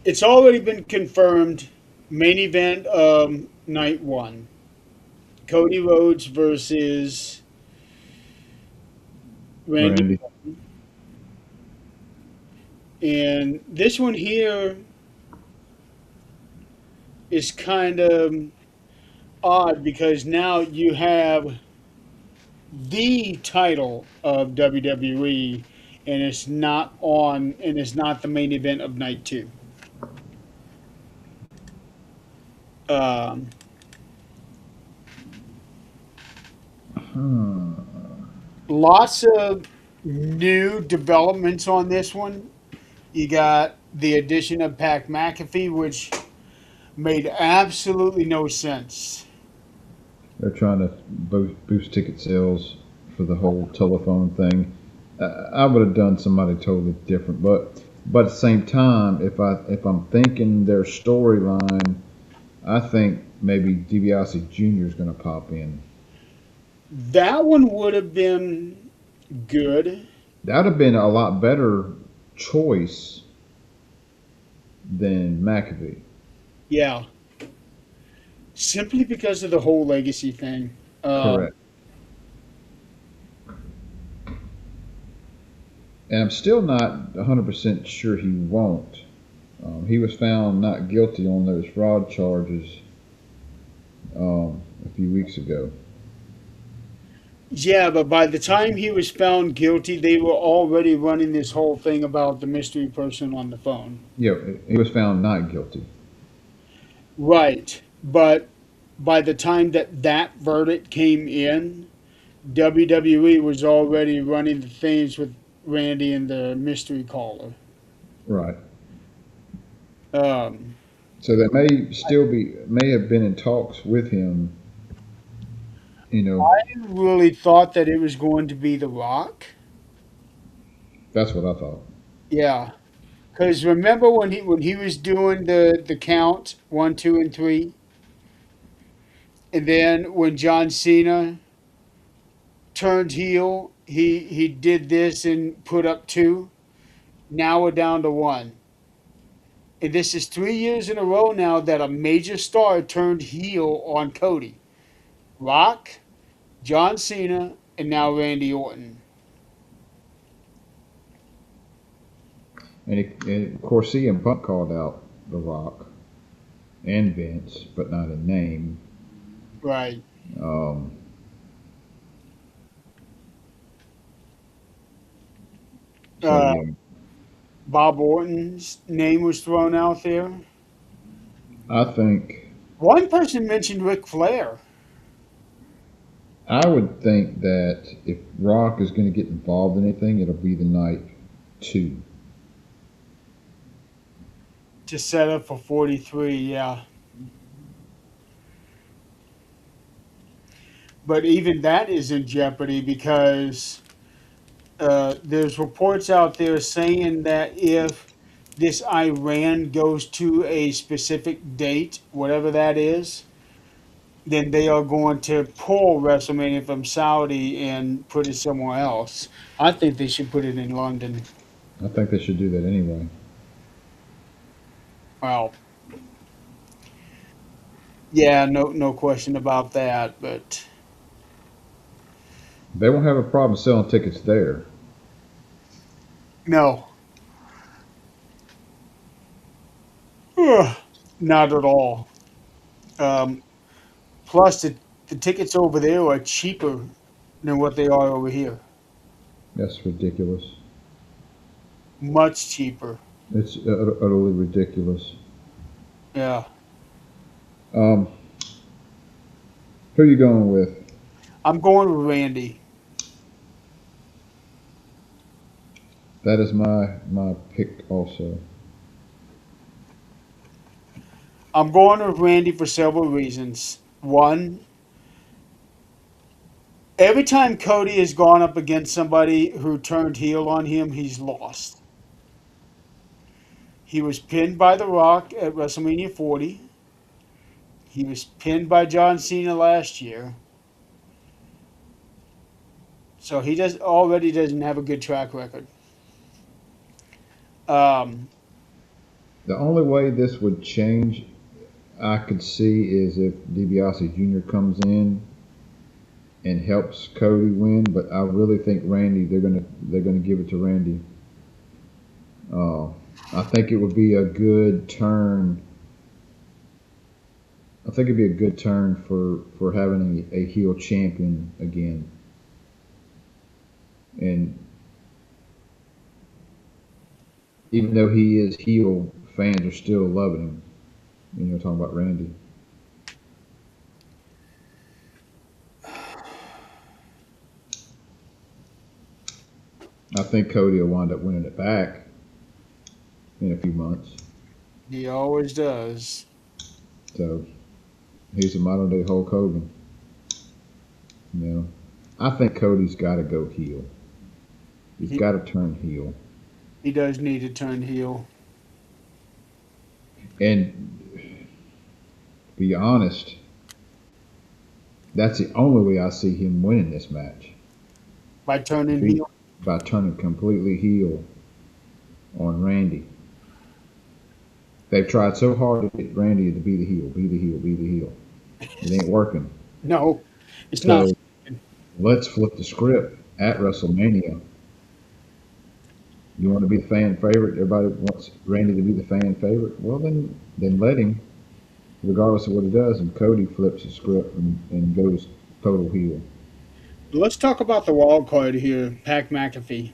[SPEAKER 2] It's already been confirmed. Main event night one: Cody Rhodes versus Randy.
[SPEAKER 1] Randy.
[SPEAKER 2] And this one here is kind of odd because now you have the title of WWE, and it's not the main event of night two. Um,
[SPEAKER 1] Hmm.
[SPEAKER 2] Lots of new developments on this one. You got the addition of Pat McAfee, which made absolutely no sense.
[SPEAKER 1] They're trying to boost ticket sales for the whole telephone thing. I would have done somebody totally different, but at the same time, if I'm thinking their storyline, I think maybe DiBiase Jr. is going to pop in.
[SPEAKER 2] That one would have been good.
[SPEAKER 1] That would have been a lot better choice than McAfee.
[SPEAKER 2] Yeah, simply because of the whole legacy thing. Um,
[SPEAKER 1] Correct. And I'm still not 100% sure he won't. He was found not guilty on those fraud charges a few weeks ago.
[SPEAKER 2] yeah, but by the time he was found guilty, they were already running this whole thing about the mystery person on the phone.
[SPEAKER 1] Yeah, he was found not guilty.
[SPEAKER 2] Right. But by the time that verdict came in, WWE was already running the things with Randy and the mystery caller.
[SPEAKER 1] Right.
[SPEAKER 2] Um,
[SPEAKER 1] So they may have been in talks with him. You know,
[SPEAKER 2] I really thought that it was going to be The Rock.
[SPEAKER 1] that's what I thought.
[SPEAKER 2] Yeah, because remember when he was doing the count 1, 2, and 3, and then when John Cena turned heel, he did this and put up two. Now we're down to one. And this is 3 years in a row now that a major star turned heel on Cody. Rock, John Cena, and now Randy Orton.
[SPEAKER 1] And of course, CM Punk called out The Rock and Vince, but not in name.
[SPEAKER 2] Right.
[SPEAKER 1] Um, so
[SPEAKER 2] Uh,
[SPEAKER 1] yeah,
[SPEAKER 2] Bob Orton's name was thrown out there.
[SPEAKER 1] I think
[SPEAKER 2] One person mentioned Ric Flair
[SPEAKER 1] I would think that if Rock is going to get involved in anything, it'll be the night two.
[SPEAKER 2] to set up for 43, yeah. But even that is in jeopardy because there's reports out there saying that if this Iran goes to a specific date, whatever that is, then they are going to pull WrestleMania from Saudi and put it somewhere else. I think they should put it in London.
[SPEAKER 1] I think they should do that anyway.
[SPEAKER 2] Well, yeah, no question about that. But
[SPEAKER 1] They won't have a problem selling tickets there.
[SPEAKER 2] no, ugh, not at all. Um, plus, the tickets over there are cheaper than what they are over here.
[SPEAKER 1] That's ridiculous.
[SPEAKER 2] Much cheaper.
[SPEAKER 1] It's utterly ridiculous.
[SPEAKER 2] Yeah,
[SPEAKER 1] Um, who are you going with?
[SPEAKER 2] I'm going with Randy.
[SPEAKER 1] That is my pick also.
[SPEAKER 2] I'm going with Randy for several reasons. One, every time Cody has gone up against somebody who turned heel on him, he's lost. He was pinned by The Rock at WrestleMania 40. He was pinned by John Cena last year. So he doesn't have a good track record. Um,
[SPEAKER 1] The only way this would change I could see is if DiBiase Jr. comes in and helps Cody win, but I really think Randy they're gonna give it to Randy. Uh, I think it would be a good turn. I think it'd be a good turn for having a heel champion again. And even though he is heel, fans are still loving him. Talking about Randy. I think Cody will wind up winning it back in a few months.
[SPEAKER 2] He always does.
[SPEAKER 1] So he's a modern day Hulk Hogan. You know, I think Cody's got to go heel. He's
[SPEAKER 2] He
[SPEAKER 1] got to turn heel.
[SPEAKER 2] he does need to turn heel
[SPEAKER 1] And be honest, that's the only way I see him winning this match.
[SPEAKER 2] by turning
[SPEAKER 1] Be
[SPEAKER 2] heel.
[SPEAKER 1] by turning completely heel on Randy. They've tried so hard to get Randy to be the heel, be the heel, be the heel. It ain't working.
[SPEAKER 2] No, it's not.
[SPEAKER 1] So let's flip the script at WrestleMania. You want to be the fan favorite? Everybody wants Randy to be the fan favorite. Well, then let him, regardless of what he does. And Cody flips the script and goes total heel.
[SPEAKER 2] Let's talk about the wild card here, Pac McAfee.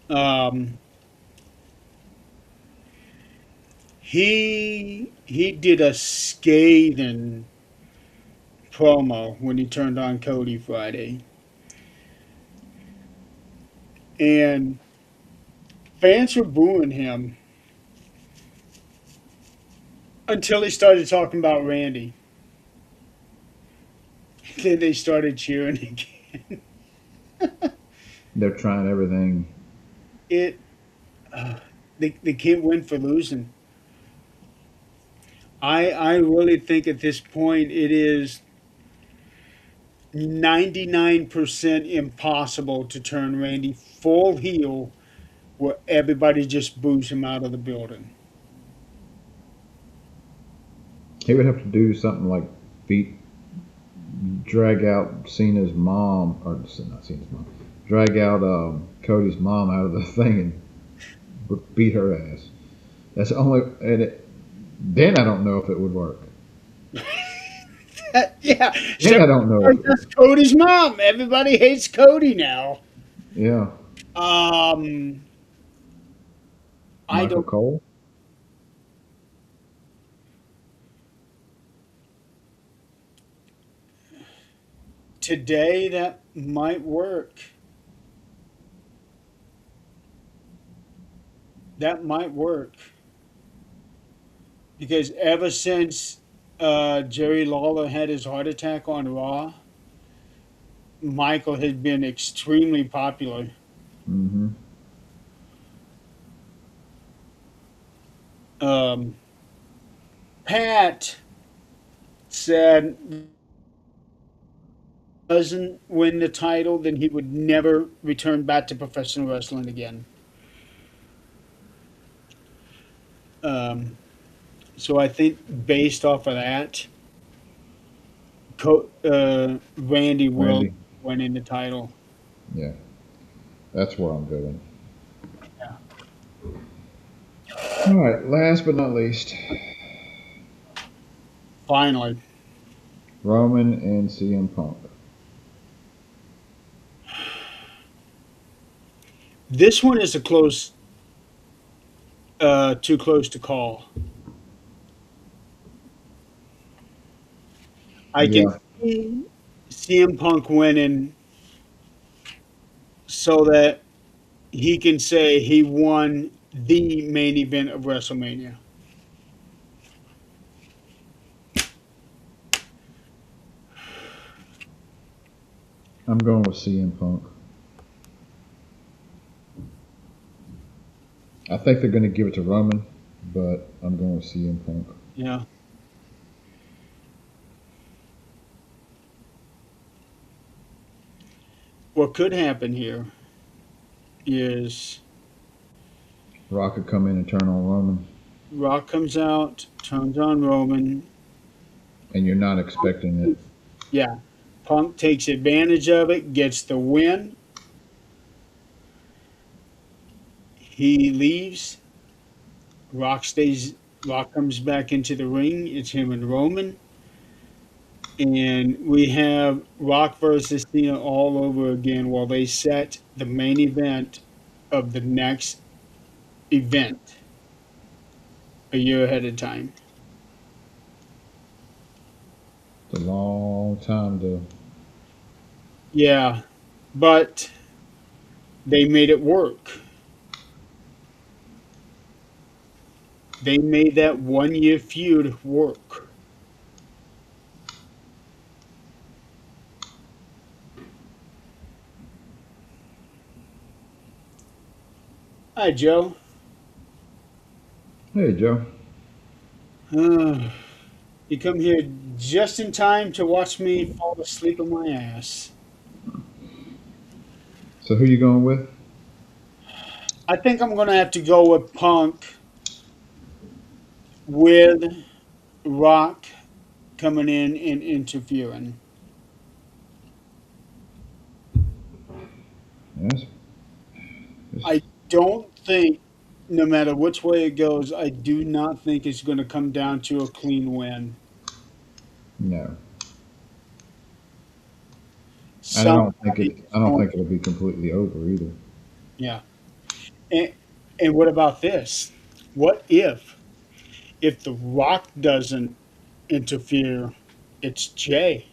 [SPEAKER 2] Um, he did a scathing promo when he turned on Cody Friday, and fans were booing him until he started talking about Randy. Then they started cheering again.
[SPEAKER 1] They're trying everything.
[SPEAKER 2] It uh, they can't win for losing. I really think at this point it is 99% impossible to turn Randy full heel where everybody just boos him out of the building.
[SPEAKER 1] He would have to do something like beat, drag out Cena's mom, or not Cena's mom, drag out Cody's mom out of the thing and beat her ass. That's the only, then I don't know if it would work.
[SPEAKER 2] Yeah,
[SPEAKER 1] Then
[SPEAKER 2] so
[SPEAKER 1] I don't know if it
[SPEAKER 2] that's
[SPEAKER 1] would.
[SPEAKER 2] Cody's mom. Everybody hates Cody now.
[SPEAKER 1] Yeah,
[SPEAKER 2] Um, I
[SPEAKER 1] Michael
[SPEAKER 2] don't.
[SPEAKER 1] Cole.
[SPEAKER 2] Today that might work. That might work because ever since Jerry Lawler had his heart attack on Raw, Michael has been extremely popular.
[SPEAKER 1] Hmm.
[SPEAKER 2] Um, Pat said doesn't win the title, then he would never return back to professional wrestling again. Um, so I think based off of that, Randy will
[SPEAKER 1] Randy.
[SPEAKER 2] win in the title.
[SPEAKER 1] Yeah, that's where I'm going.
[SPEAKER 2] Yeah.
[SPEAKER 1] All right, last but not least,
[SPEAKER 2] Finally,
[SPEAKER 1] Roman and CM Punk.
[SPEAKER 2] this one is a too close to call. I can
[SPEAKER 1] Yeah,
[SPEAKER 2] see CM Punk winning so that he can say he won the main event of WrestleMania.
[SPEAKER 1] I'm going with CM Punk. I think they're going to give it to Roman, but I'm going with CM Punk.
[SPEAKER 2] Yeah. What could happen here is
[SPEAKER 1] Rock could come in and turn on Roman,
[SPEAKER 2] Rock comes out, turns on Roman.
[SPEAKER 1] and you're not expecting it.
[SPEAKER 2] Yeah. Punk takes advantage of it, gets the win. He leaves. Rock stays. Rock comes back into the ring. It's him and Roman. And we have Rock versus Cena all over again while they set the main event of the next event a year ahead of time.
[SPEAKER 1] It's a long time to.
[SPEAKER 2] Yeah, but they made it work. They made that 1 year feud work. Hi, Joe.
[SPEAKER 1] Hey, Joe.
[SPEAKER 2] Uh, you come here just in time to watch me fall asleep on my ass.
[SPEAKER 1] So who you going with?
[SPEAKER 2] I think I'm going to have to go with Punk with Rock coming in and interfering.
[SPEAKER 1] Yes.
[SPEAKER 2] I don't think, no matter which way it goes, I do not think it's going to come down to a clean win.
[SPEAKER 1] No, and I don't think
[SPEAKER 2] Somebody
[SPEAKER 1] it.
[SPEAKER 2] is
[SPEAKER 1] I don't
[SPEAKER 2] going,
[SPEAKER 1] think it'll be completely over either.
[SPEAKER 2] yeah. And, and what about this? What if The Rock doesn't interfere, it's Jay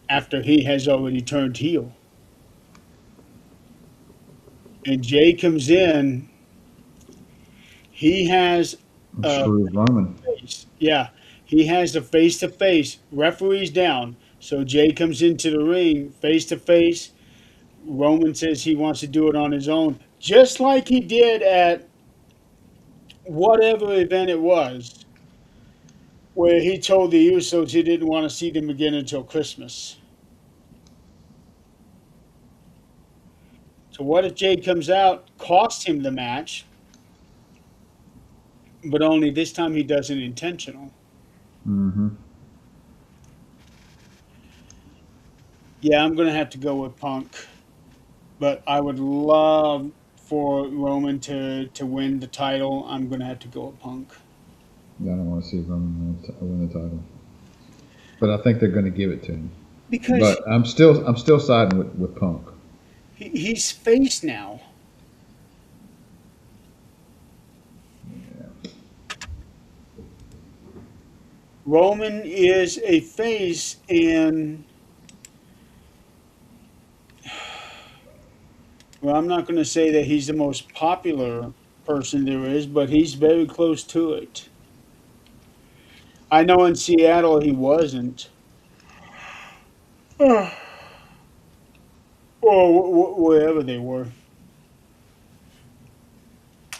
[SPEAKER 2] after he has already turned heel. And Jay comes in, he has
[SPEAKER 1] And
[SPEAKER 2] a
[SPEAKER 1] screws Roman.
[SPEAKER 2] face. Yeah, he has a face to face. Referee's down. So Jay comes into the ring face to face. Roman says he wants to do it on his own, just like he did at whatever event it was, where he told the Usos he didn't want to see them again until Christmas. So what if Jay comes out, costs him the match, but only this time he does it intentional?
[SPEAKER 1] Mm-hmm.
[SPEAKER 2] Yeah, I'm going to have to go with Punk, but I would love for Roman to win the title. I'm going to have to go with Punk.
[SPEAKER 1] Yeah, I don't want to see Roman win the title, but I think they're going to give it to him.
[SPEAKER 2] Because
[SPEAKER 1] But I'm still siding with Punk.
[SPEAKER 2] he's face now.
[SPEAKER 1] Yeah.
[SPEAKER 2] Roman is a face, and well, I'm not going to say that he's the most popular person there is, but he's very close to it. I know in Seattle he wasn't, or wherever they were.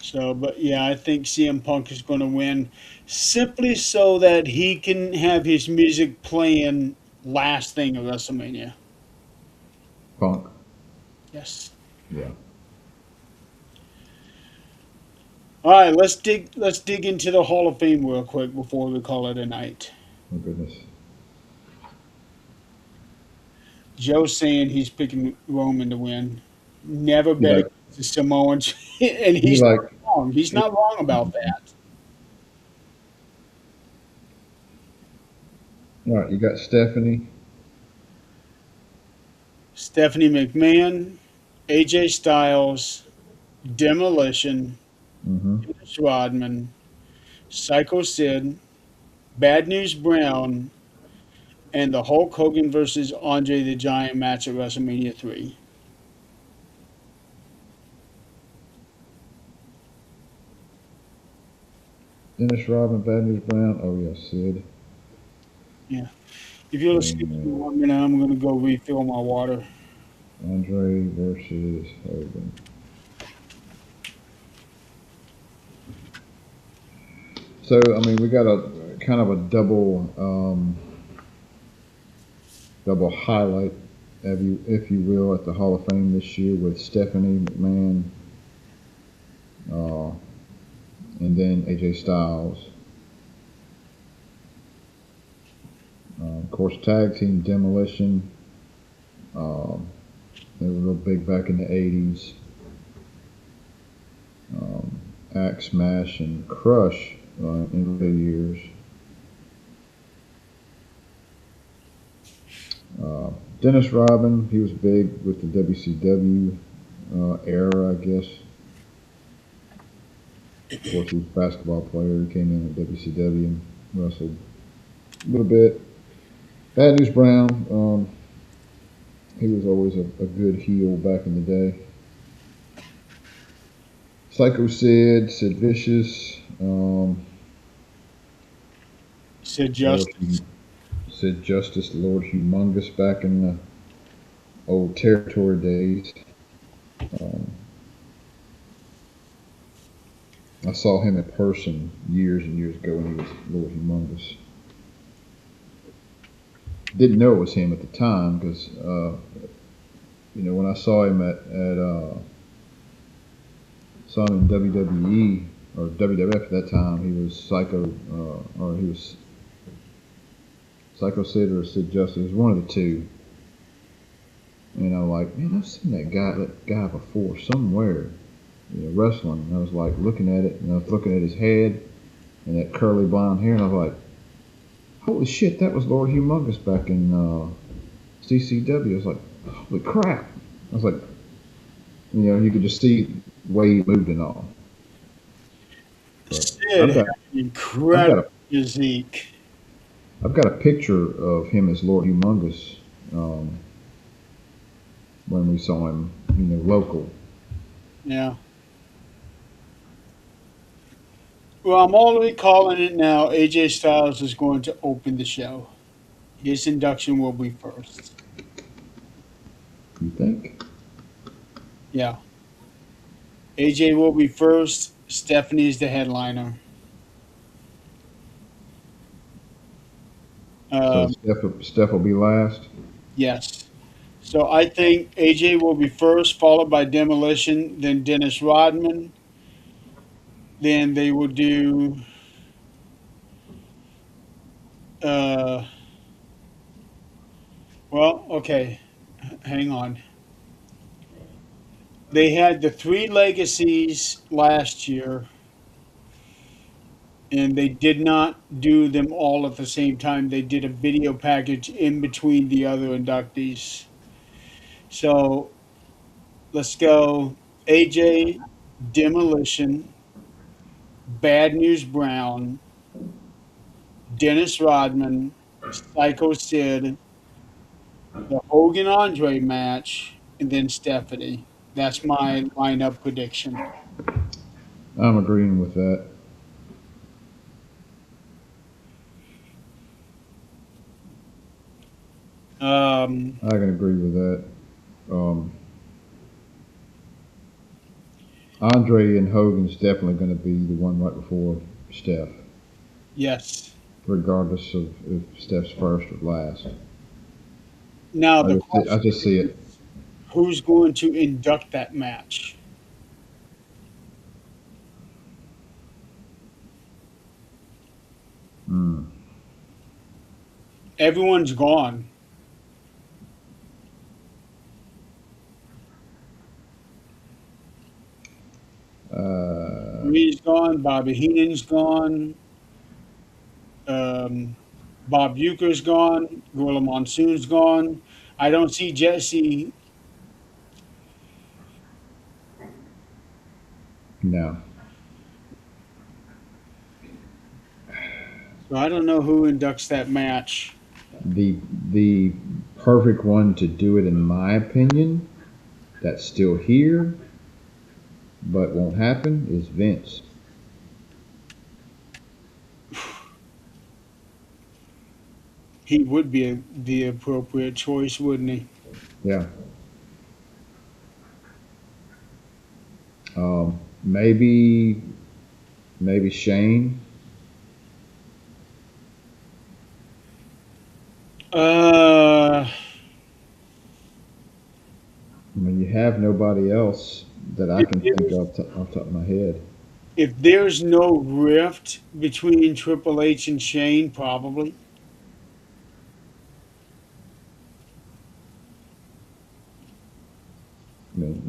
[SPEAKER 2] So, but yeah, I think CM Punk is going to win simply so that he can have his music playing last thing of WrestleMania.
[SPEAKER 1] Punk.
[SPEAKER 2] Yes.
[SPEAKER 1] Yeah.
[SPEAKER 2] All right, let's dig into the Hall of Fame real quick before we call it a night.
[SPEAKER 1] Oh goodness.
[SPEAKER 2] Joe's saying he's picking Roman to win. Never
[SPEAKER 1] You
[SPEAKER 2] bet
[SPEAKER 1] like
[SPEAKER 2] against the Samoans, and
[SPEAKER 1] you
[SPEAKER 2] he's
[SPEAKER 1] like.
[SPEAKER 2] not wrong. He's not wrong about that.
[SPEAKER 1] All right, you got Stephanie.
[SPEAKER 2] Stephanie McMahon, AJ Styles, Demolition,
[SPEAKER 1] Mm-hmm.
[SPEAKER 2] Dennis Rodman, Psycho Sid, Bad News Brown, and the Hulk Hogan versus Andre the Giant match at WrestleMania 3.
[SPEAKER 1] Dennis Rodman, Bad News Brown. Oh yeah, Sid.
[SPEAKER 2] Yeah. If you'll excuse me
[SPEAKER 1] Hangman.
[SPEAKER 2] 1 minute, I'm going to go refill my water.
[SPEAKER 1] Andre versus Hogan. So I mean, we got a kind of a double highlight, if you will, at the Hall of Fame this year with Stephanie McMahon and then AJ Styles. Of course, tag team Demolition. Um, they were real big back in the '80s. Um, Axe Smash and Crush in the years. Uh, Dennis Rodman, he was big with the WCW era, I guess. Of course, he was a basketball player. He came in at WCW and wrestled a little bit. Bad News Brown, he was always a good heel back in the day. Psycho Sid, Sid Vicious,
[SPEAKER 2] Said
[SPEAKER 1] Lord
[SPEAKER 2] Justice.
[SPEAKER 1] Sid Justice, Lord Humongous back in the old territory days. Um, I saw him in person years and years ago when he was Lord Humongous. Didn't know it was him at the time because when I saw him at saw him in WWE or WWF at that time, he was or he was Psycho Sid or Sid Justice. It was one of the two. And I was like, man, I've seen that guy before somewhere, wrestling. And I was like looking at it, and I was looking at his head and that curly blonde hair, and I was like, holy shit, that was Lord Humongous back in CCW. I was like, holy crap. I was like, you could just see the way he moved and all. But
[SPEAKER 2] Sid
[SPEAKER 1] I've
[SPEAKER 2] had
[SPEAKER 1] got
[SPEAKER 2] an
[SPEAKER 1] I've got
[SPEAKER 2] incredible
[SPEAKER 1] a
[SPEAKER 2] physique.
[SPEAKER 1] I've got a picture of him as Lord Humongous um, when we saw him, local.
[SPEAKER 2] Yeah. Well, I'm already calling it now. AJ Styles is going to open the show. His induction will be first.
[SPEAKER 1] You think?
[SPEAKER 2] Yeah. AJ will be first. Stephanie is the headliner.
[SPEAKER 1] So
[SPEAKER 2] Um,
[SPEAKER 1] Steph will be last.
[SPEAKER 2] yes. So I think AJ will be first, followed by Demolition, then Dennis Rodman. Then they will do. Uh, well, okay. Hang on. They had the three legacies last year, and they did not do them all at the same time. They did a video package in between the other inductees. So let's go AJ, Demolition, Bad News Brown, Dennis Rodman, Psycho Sid, the Hogan Andre match, and then Stephanie. That's my lineup prediction.
[SPEAKER 1] I'm agreeing with that.
[SPEAKER 2] Um,
[SPEAKER 1] I can agree with that. Um, Andre and Hogan's definitely going to be the one right before Steph,
[SPEAKER 2] yes.
[SPEAKER 1] regardless of if Steph's first or last.
[SPEAKER 2] Now the
[SPEAKER 1] I
[SPEAKER 2] question
[SPEAKER 1] just see it.
[SPEAKER 2] is, who's going to induct that match?
[SPEAKER 1] Mm.
[SPEAKER 2] Everyone's gone.
[SPEAKER 1] Uh,
[SPEAKER 2] Reed's gone. Bobby Heenan's gone. Um, Bob Euchre's gone. Gorilla Monsoon's gone. I don't see Jesse.
[SPEAKER 1] no,
[SPEAKER 2] So I don't know who inducts that match.
[SPEAKER 1] the the perfect one to do it, in my opinion, that's still here but won't happen is Vince.
[SPEAKER 2] He would be the appropriate choice, wouldn't he?
[SPEAKER 1] Yeah. Maybe Shane.
[SPEAKER 2] Uh,
[SPEAKER 1] I mean, you have nobody else that I
[SPEAKER 2] here-
[SPEAKER 1] can think
[SPEAKER 2] here's,
[SPEAKER 1] of off the top of my head.
[SPEAKER 2] If there's no rift between Triple H and Shane, probably.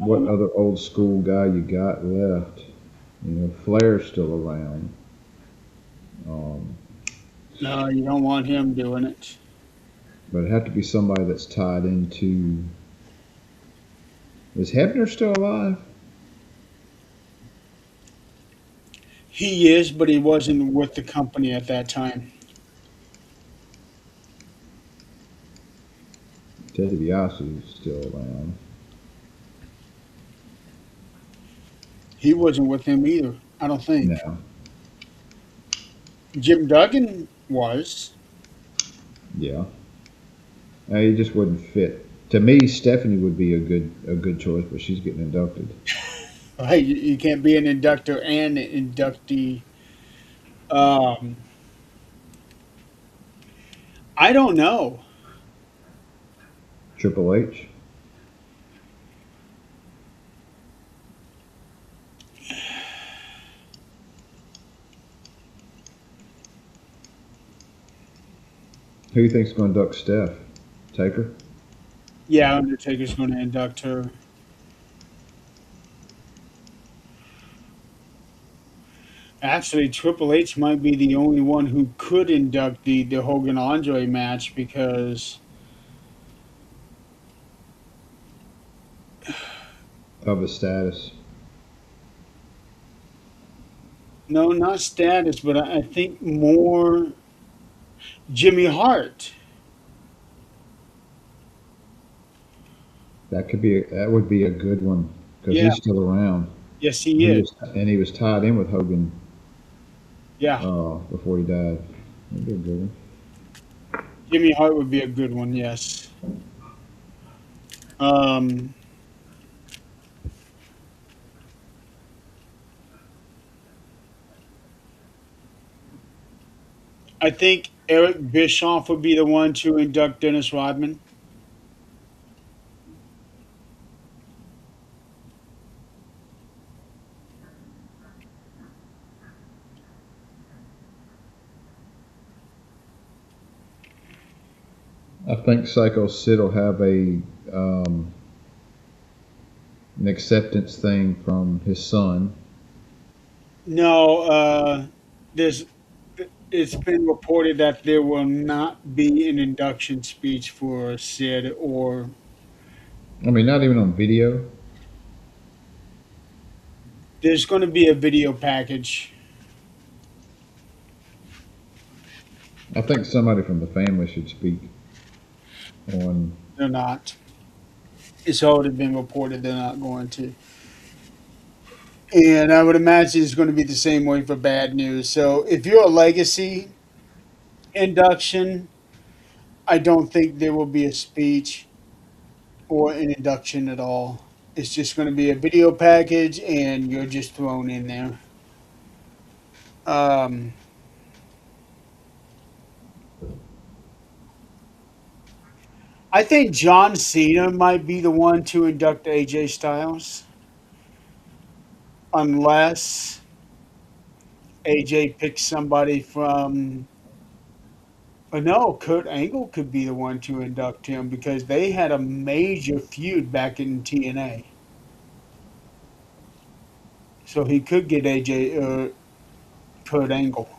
[SPEAKER 2] I
[SPEAKER 1] What
[SPEAKER 2] don't know.
[SPEAKER 1] other old school guy you got left? Flair's still around. Um,
[SPEAKER 2] No, you don't want him doing it.
[SPEAKER 1] but it'd have to be somebody that's tied into. Is Hebner still alive?
[SPEAKER 2] He is, but he wasn't with the company at that time.
[SPEAKER 1] Ted DiBiase's still around.
[SPEAKER 2] He wasn't with him either, I don't think.
[SPEAKER 1] Now,
[SPEAKER 2] Jim Duggan was.
[SPEAKER 1] yeah, he just wouldn't fit. To me, Stephanie would be a good choice, but she's getting inducted.
[SPEAKER 2] Hey, you can't be an inductor and an inductee. Um, I don't know.
[SPEAKER 1] Triple H. Who you think's going to induct Steph? Taker.
[SPEAKER 2] Yeah, Undertaker's going to induct her. Actually, Triple H might be the only one who could induct the Hogan Andre match because
[SPEAKER 1] Of his status.
[SPEAKER 2] no, not status, but I think more Jimmy Hart.
[SPEAKER 1] That would be a good one because
[SPEAKER 2] Yeah,
[SPEAKER 1] he's still around.
[SPEAKER 2] yes, he
[SPEAKER 1] He
[SPEAKER 2] is.
[SPEAKER 1] was and he was tied in with Hogan
[SPEAKER 2] Yeah,
[SPEAKER 1] before he died. That'd be a good one.
[SPEAKER 2] Jimmy Hart would be a good one. Yes. Um, I think Eric Bischoff would be the one to induct Dennis Rodman.
[SPEAKER 1] I think Psycho Sid will have um, an acceptance thing from his son.
[SPEAKER 2] No, there's. It's been reported that there will not be an induction speech for Sid, or
[SPEAKER 1] I mean, not even on video.
[SPEAKER 2] there's going to be a video package.
[SPEAKER 1] I think somebody from the family should speak on.
[SPEAKER 2] They're not. It's already been reported they're not going to. And I would imagine it's going to be the same way for bad news. So if you're a legacy induction, I don't think there will be a speech or an induction at all. It's just going to be a video package and you're just thrown in there. Um, I think John Cena might be the one to induct AJ Styles, unless AJ picks somebody from. No, Kurt Angle could be the one to induct him because they had a major feud back in TNA. So he could get AJ Kurt Angle.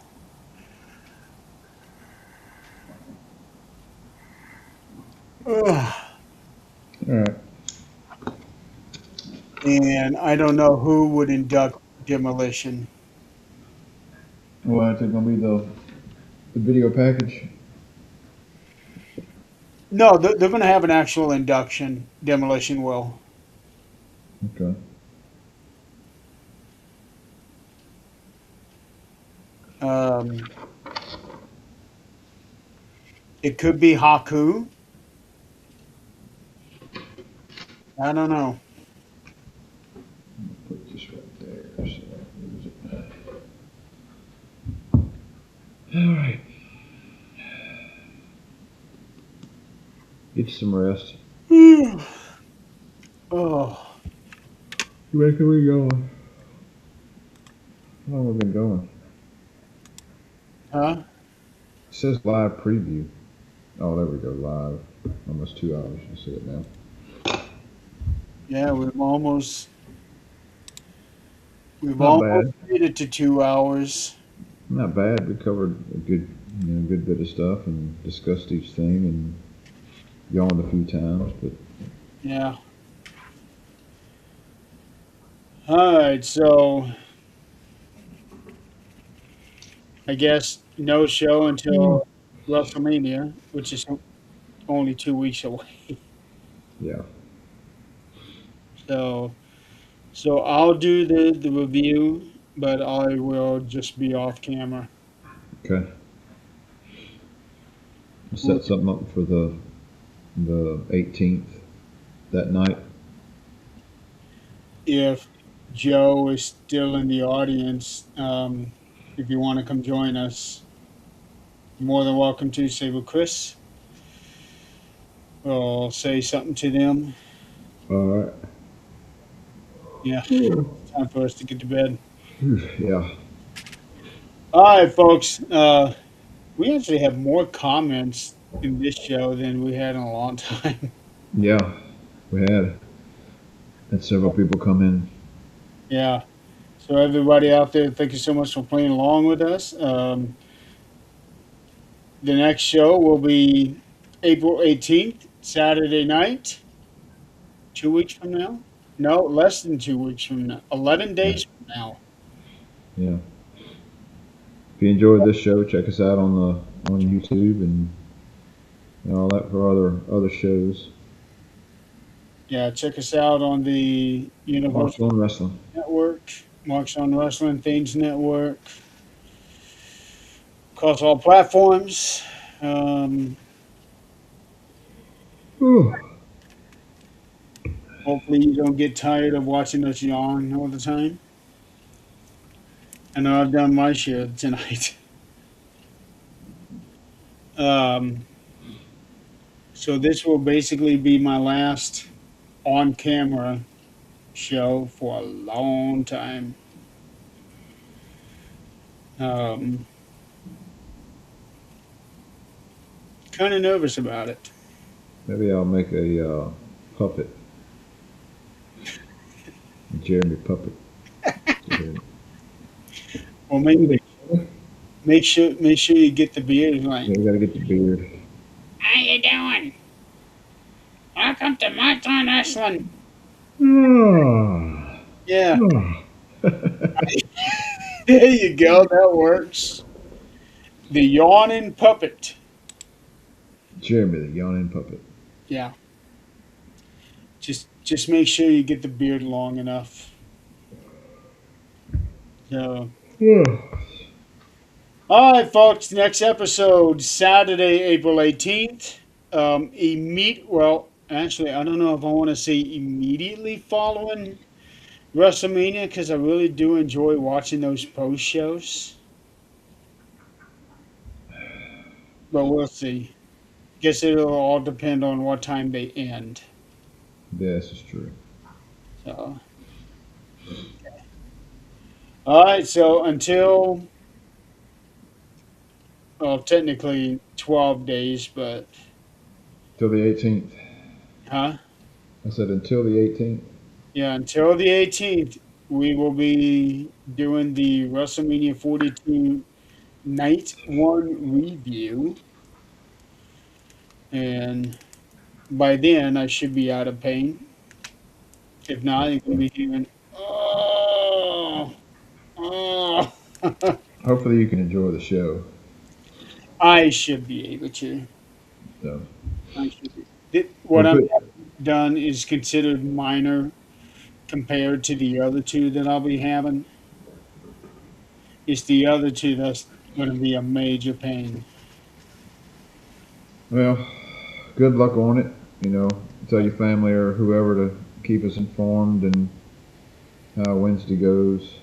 [SPEAKER 2] Ugh.
[SPEAKER 1] All right.
[SPEAKER 2] And I don't know who would induct Demolition.
[SPEAKER 1] Well, it's going to be the video package.
[SPEAKER 2] No, they're going to have an actual induction. Demolition will.
[SPEAKER 1] Okay.
[SPEAKER 2] Um, it could be Haku. I don't know.
[SPEAKER 1] Put this right there. So I don't lose it. All right. Get you some rest.
[SPEAKER 2] Oh,
[SPEAKER 1] Where can we go? How long have we been going?
[SPEAKER 2] Huh?
[SPEAKER 1] It says live preview. Oh, there we go. Live. Almost 2 hours. You see it now.
[SPEAKER 2] Yeah, we've
[SPEAKER 1] Not
[SPEAKER 2] almost
[SPEAKER 1] bad.
[SPEAKER 2] made it to 2 hours.
[SPEAKER 1] Not bad. We covered a good bit of stuff and discussed each thing and yawned a few times. But
[SPEAKER 2] Yeah. All right, so I guess no show
[SPEAKER 1] mm,
[SPEAKER 2] until WrestleMania, which is only 2 weeks away.
[SPEAKER 1] yeah.
[SPEAKER 2] So, so I'll do the review, but I will just be off camera.
[SPEAKER 1] Okay. We'll set something up for the 18th that night.
[SPEAKER 2] If Joe is still in the audience, if you want to come join us, you're more than welcome to. Say with Chris, or say something to them.
[SPEAKER 1] All right.
[SPEAKER 2] Yeah,
[SPEAKER 1] Ooh.
[SPEAKER 2] time for us to get to bed.
[SPEAKER 1] Yeah.
[SPEAKER 2] All right, folks. We actually have more comments in this show than we had in a long time.
[SPEAKER 1] Yeah. We had several people come in.
[SPEAKER 2] Yeah. So everybody out there, thank you so much for playing along with us. The next show will be April 18th, Saturday night, 2 weeks from now. No, less than 2 weeks from now. 11
[SPEAKER 1] Yeah.
[SPEAKER 2] days from now.
[SPEAKER 1] Yeah. If you enjoyed this show, check us out on YouTube and all that for other shows.
[SPEAKER 2] Yeah, check us out on the Universal
[SPEAKER 1] Marshall and Wrestling.
[SPEAKER 2] Network, Marks on Wrestling Things Network, across all platforms. Um,
[SPEAKER 1] Ooh.
[SPEAKER 2] Hopefully, you don't get tired of watching us yawn all the time. I know I've done my share tonight. Um, so this will basically be my last on-camera show for a long time. Um, Kind of nervous about it.
[SPEAKER 1] Maybe I'll make a puppet, a Jeremy puppet. Yeah,
[SPEAKER 2] Well, make sure you get the beard right.
[SPEAKER 1] we gotta get the beard.
[SPEAKER 2] How you doing? Welcome to my time wrestling.
[SPEAKER 1] Ah.
[SPEAKER 2] Yeah,
[SPEAKER 1] Ah.
[SPEAKER 2] there you go. That works. The yawning puppet.
[SPEAKER 1] Jeremy the yawning puppet.
[SPEAKER 2] Yeah. Just make sure you get the beard long enough. So,
[SPEAKER 1] Yeah.
[SPEAKER 2] all right, folks. Next episode Saturday, April 18th. Well, actually, I don't know if I want to say immediately following WrestleMania because I really do enjoy watching those post shows. But we'll see. Guess it'll all depend on what time they end.
[SPEAKER 1] Yeah, this is true.
[SPEAKER 2] So, all right. So until, well, technically 12 days, but
[SPEAKER 1] Till the 18th.
[SPEAKER 2] huh?
[SPEAKER 1] I said until the 18th.
[SPEAKER 2] Yeah, until the 18th, we will be doing the WrestleMania 42 Night 1 review. And by then, I should be out of pain. If not, you're going to be hearing, oh, oh.
[SPEAKER 1] Hopefully you can enjoy the show.
[SPEAKER 2] I should be able to.
[SPEAKER 1] So
[SPEAKER 2] I should be. What
[SPEAKER 1] we'll
[SPEAKER 2] I'm
[SPEAKER 1] put
[SPEAKER 2] done is considered minor compared to the other two that I'll be having. It's the other two that's going to be a major pain.
[SPEAKER 1] well, good luck on it. You know, tell your family or whoever to keep us informed and how Wednesday goes.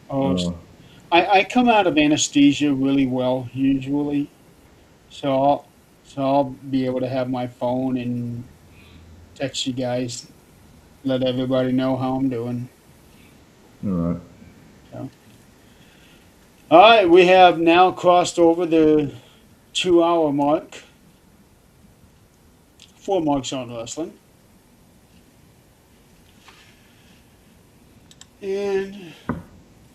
[SPEAKER 2] Oh,
[SPEAKER 1] Uh,
[SPEAKER 2] I come out of anesthesia really well usually, so I'll be able to have my phone and text you guys, let everybody know how I'm doing.
[SPEAKER 1] all right.
[SPEAKER 2] So. All right, we have now crossed over the 2 hour mark for Marks on Wrestling. And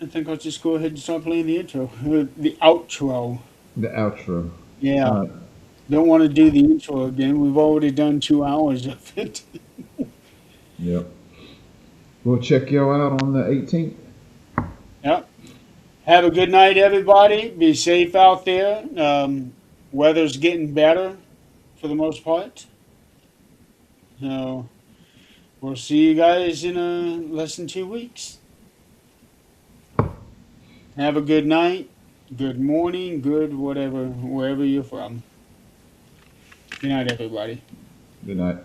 [SPEAKER 2] I think I'll just go ahead and start playing the intro, the outro.
[SPEAKER 1] The outro.
[SPEAKER 2] Yeah,
[SPEAKER 1] All right.
[SPEAKER 2] don't want to do the intro again. We've already done 2 hours of it.
[SPEAKER 1] Yep. We'll check y'all out on the 18th.
[SPEAKER 2] Yep. Have a good night, everybody. Be safe out there. Weather's getting better for the most part. So we'll see you guys in less than 2 weeks. Have a good night, good morning, good whatever, wherever you're from. Good night, everybody.
[SPEAKER 1] Good night.